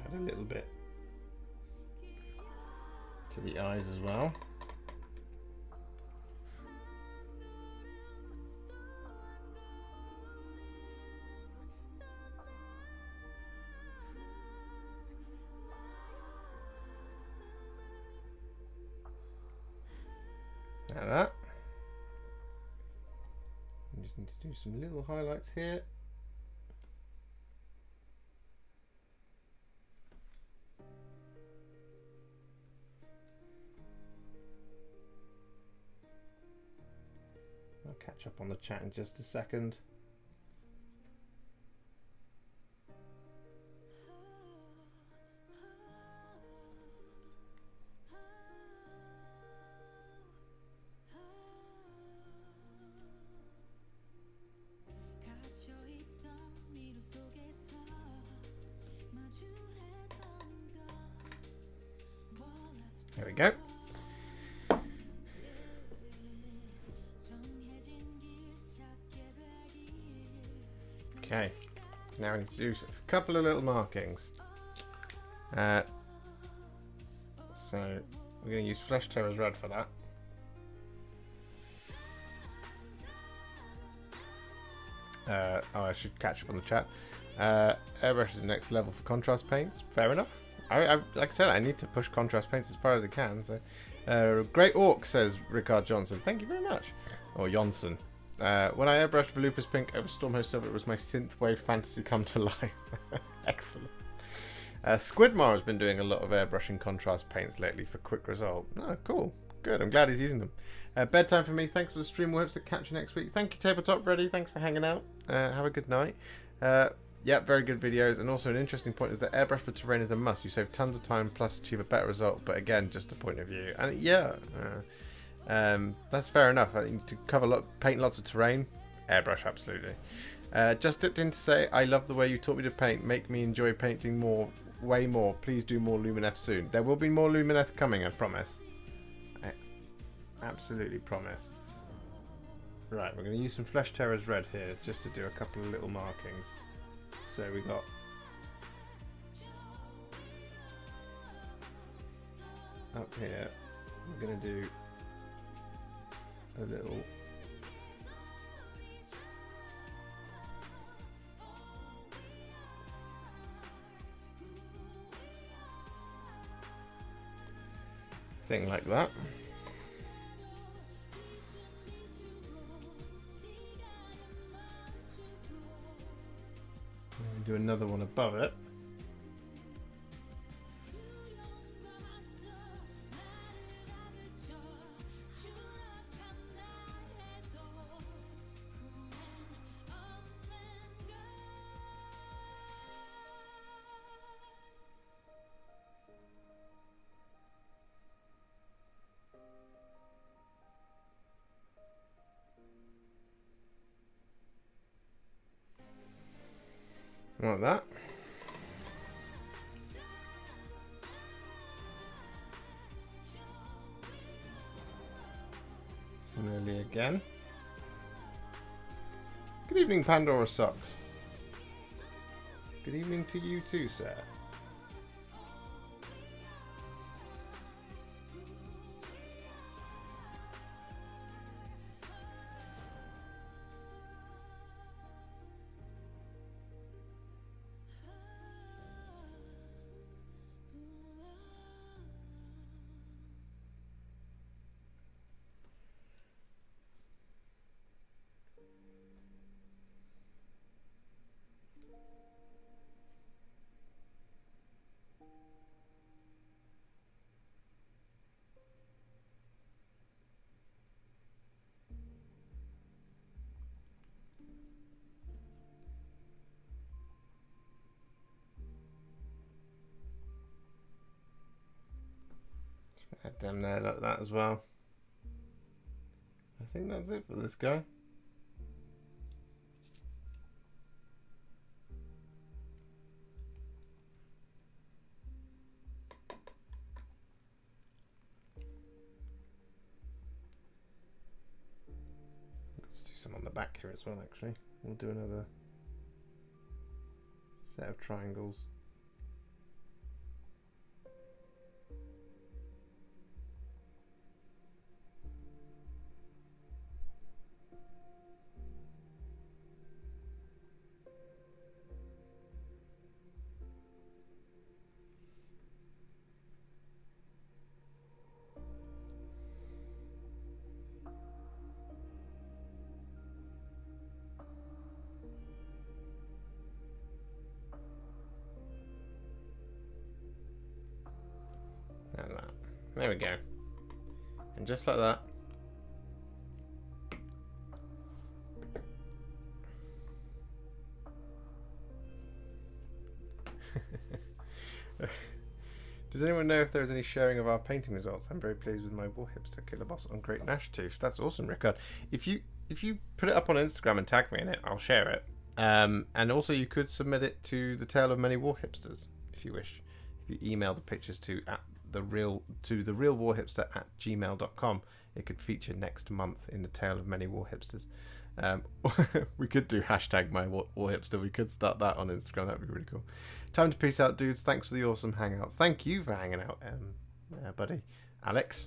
Add a little bit to the eyes as well. Like that. I just need to do some little highlights here. I'll catch up on the chat in just a second. There we go. Okay, now I need to do a couple of little markings. So we're going to use Flesh Terror's red for that. I should catch up on the chat. Airbrush is the next level for contrast paints. Fair enough. Like I said, I need to push contrast paints as far as I can. So, Great Orc, says Rickard Johnson. Thank you very much. Or Johnson. When I airbrushed Volupus Pink over Stormhost Silver, it was my synthwave fantasy come to life. Excellent. Squidmar has been doing a lot of airbrushing contrast paints lately for quick result. Oh, cool. Good. I'm glad he's using them. Bedtime for me. Thanks for the stream, Warhipster. Catch you next week. Thank you, Tabletop Ready. Thanks for hanging out. Have a good night. Yeah, very good videos. And also an interesting point is that airbrush for terrain is a must. You save tons of time plus achieve a better result. But again, just a point of view. And yeah, that's fair enough. I think to cover paint lots of terrain, airbrush absolutely. Just dipped in to say I love the way you taught me to paint. Make me enjoy painting more, way more. Please do more Lumineth soon. There will be more Lumineth coming, I promise. I absolutely promise. Right, we're going to use some Flesh Terrors Red here just to do a couple of little markings. So we got up here, we're going to do a little thing like that. And do another one above it. Like that. Similarly again. Good evening, Pandora Socks. Good evening to you too, sir. Add them there like that as well. I think that's it for this guy. Let's do some on the back here as well, actually. We'll do another set of triangles. And that. There we go. And just like that. Does anyone know if there's any sharing of our painting results? I'm very pleased with my Warhipster Killer Boss on Great Nash Tooth. That's awesome, Rickard. If you put it up on Instagram and tag me in it, I'll share it. And also you could submit it to the Tale of Many Warhipsters if you wish. If you email the pictures to the real warhipster at gmail.com, it could feature next month in the Tale of Many Warhipsters. We could do hashtag my Warhipster. We could start that on Instagram. That'd be really cool. Time to peace out, dudes. Thanks for the awesome hangouts. Thank you for hanging out, buddy. Alex,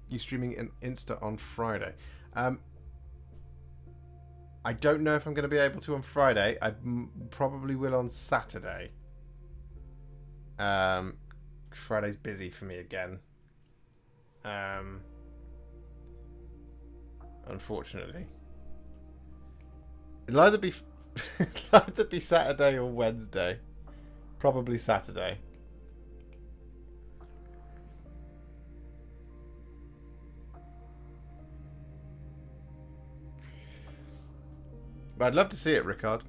you streaming in Insta on Friday. I don't know if I'm going to be able to on Friday. I probably will on Saturday. Friday's busy for me again. Unfortunately. It'll either be Saturday or Wednesday. Probably Saturday. But I'd love to see it, Rickard.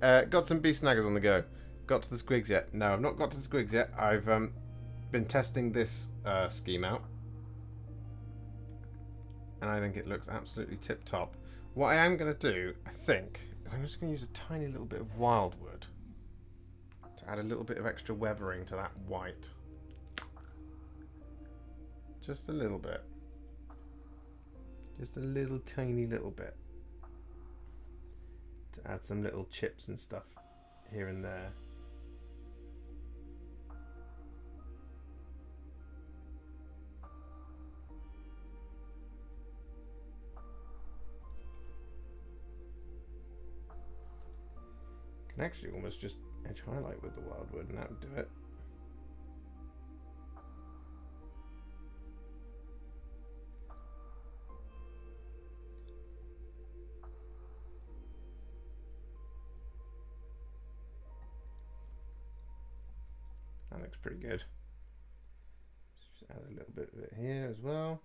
Got some Beast Snaggas on the go. Got to the squigs yet? No, I've not got to the squigs yet. I've been testing this scheme out. And I think it looks absolutely tip-top. What I am going to do, I think, is I'm just going to use a tiny little bit of wildwood to add a little bit of extra weathering to that white. Just a little bit. Just a little tiny little bit. To add some little chips and stuff here and there. Can actually almost just edge highlight with the wildwood and that would do it. That looks pretty good. Just add a little bit of it here as well.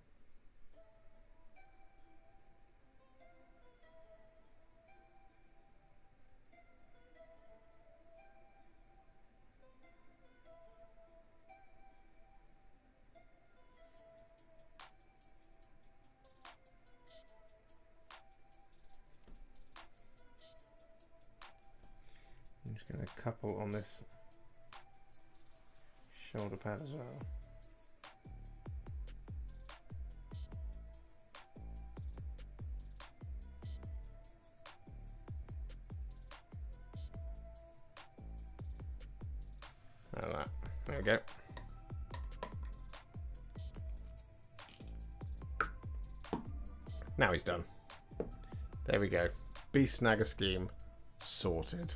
I'm just going to couple on this shoulder pad as well. Like that. There we go. Now he's done. There we go. Beast Snagger scheme sorted.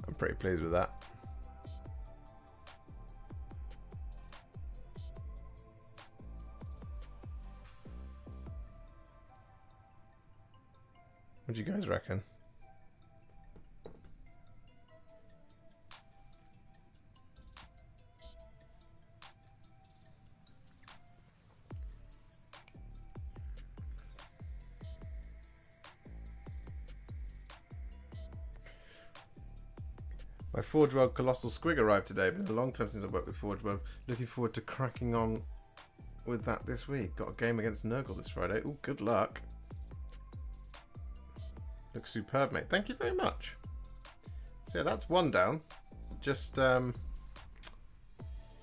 I'm pretty pleased with that. What do you guys reckon? My Forge World Colossal Squig arrived today. Been a long time since I've worked with Forge World. Looking forward to cracking on with that this week. Got a game against Nurgle this Friday. Oh, good luck. Looks superb, mate. Thank you very much. So yeah, that's one down. Just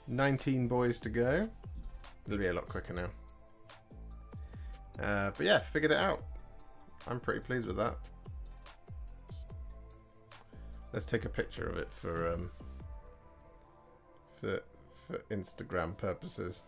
19 boys to go. It'll be a lot quicker now. But yeah, figured it out. I'm pretty pleased with that. Let's take a picture of it for Instagram purposes.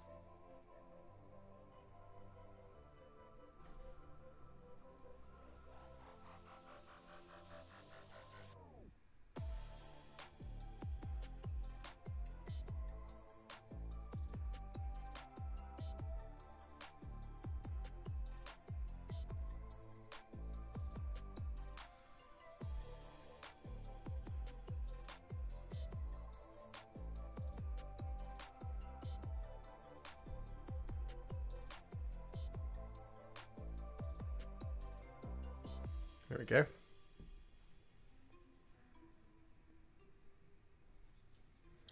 There we go.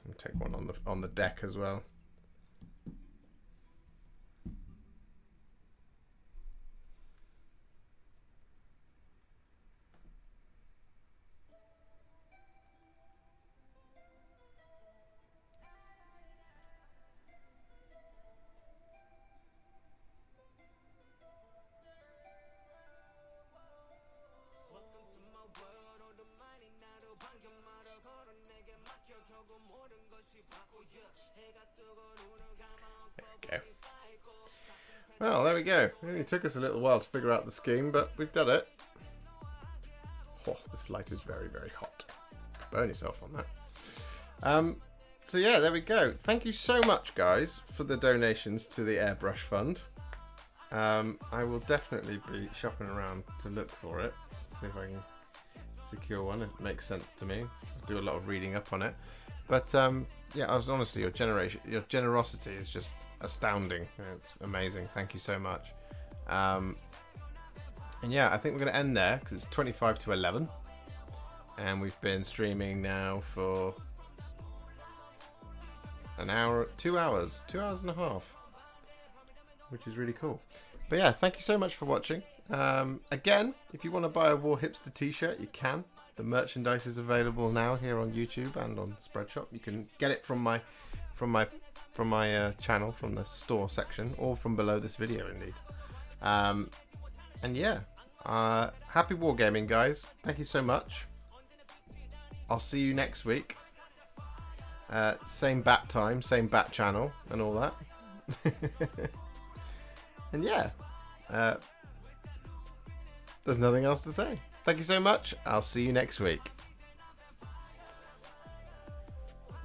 I'll take one on the deck as well. Well, there we go. It only took us a little while to figure out the scheme, but we've done it. Oh, this light is very, very hot. Burn yourself on that. So yeah, there we go. Thank you so much, guys, for the donations to the Airbrush Fund. I will definitely be shopping around to look for it. See if I can secure one. It makes sense to me. I'll do a lot of reading up on it. But yeah, I was honestly, your generosity is just astounding. It's amazing. Thank you so much. And yeah, I think we're going to end there because it's 25 to 11. And we've been streaming now for an hour, 2 hours, 2 hours and a half, which is really cool. But yeah, thank you so much for watching. Again, if you want to buy a Warhipster t-shirt, you can. The merchandise is available now here on YouTube and on Spreadshop. You can get it from my channel, from the store section, or from below this video, indeed. And yeah, happy wargaming, guys. Thank you so much. I'll see you next week. Same bat time, same bat channel, and all that. And yeah, there's nothing else to say. Thank you so much. I'll see you next week.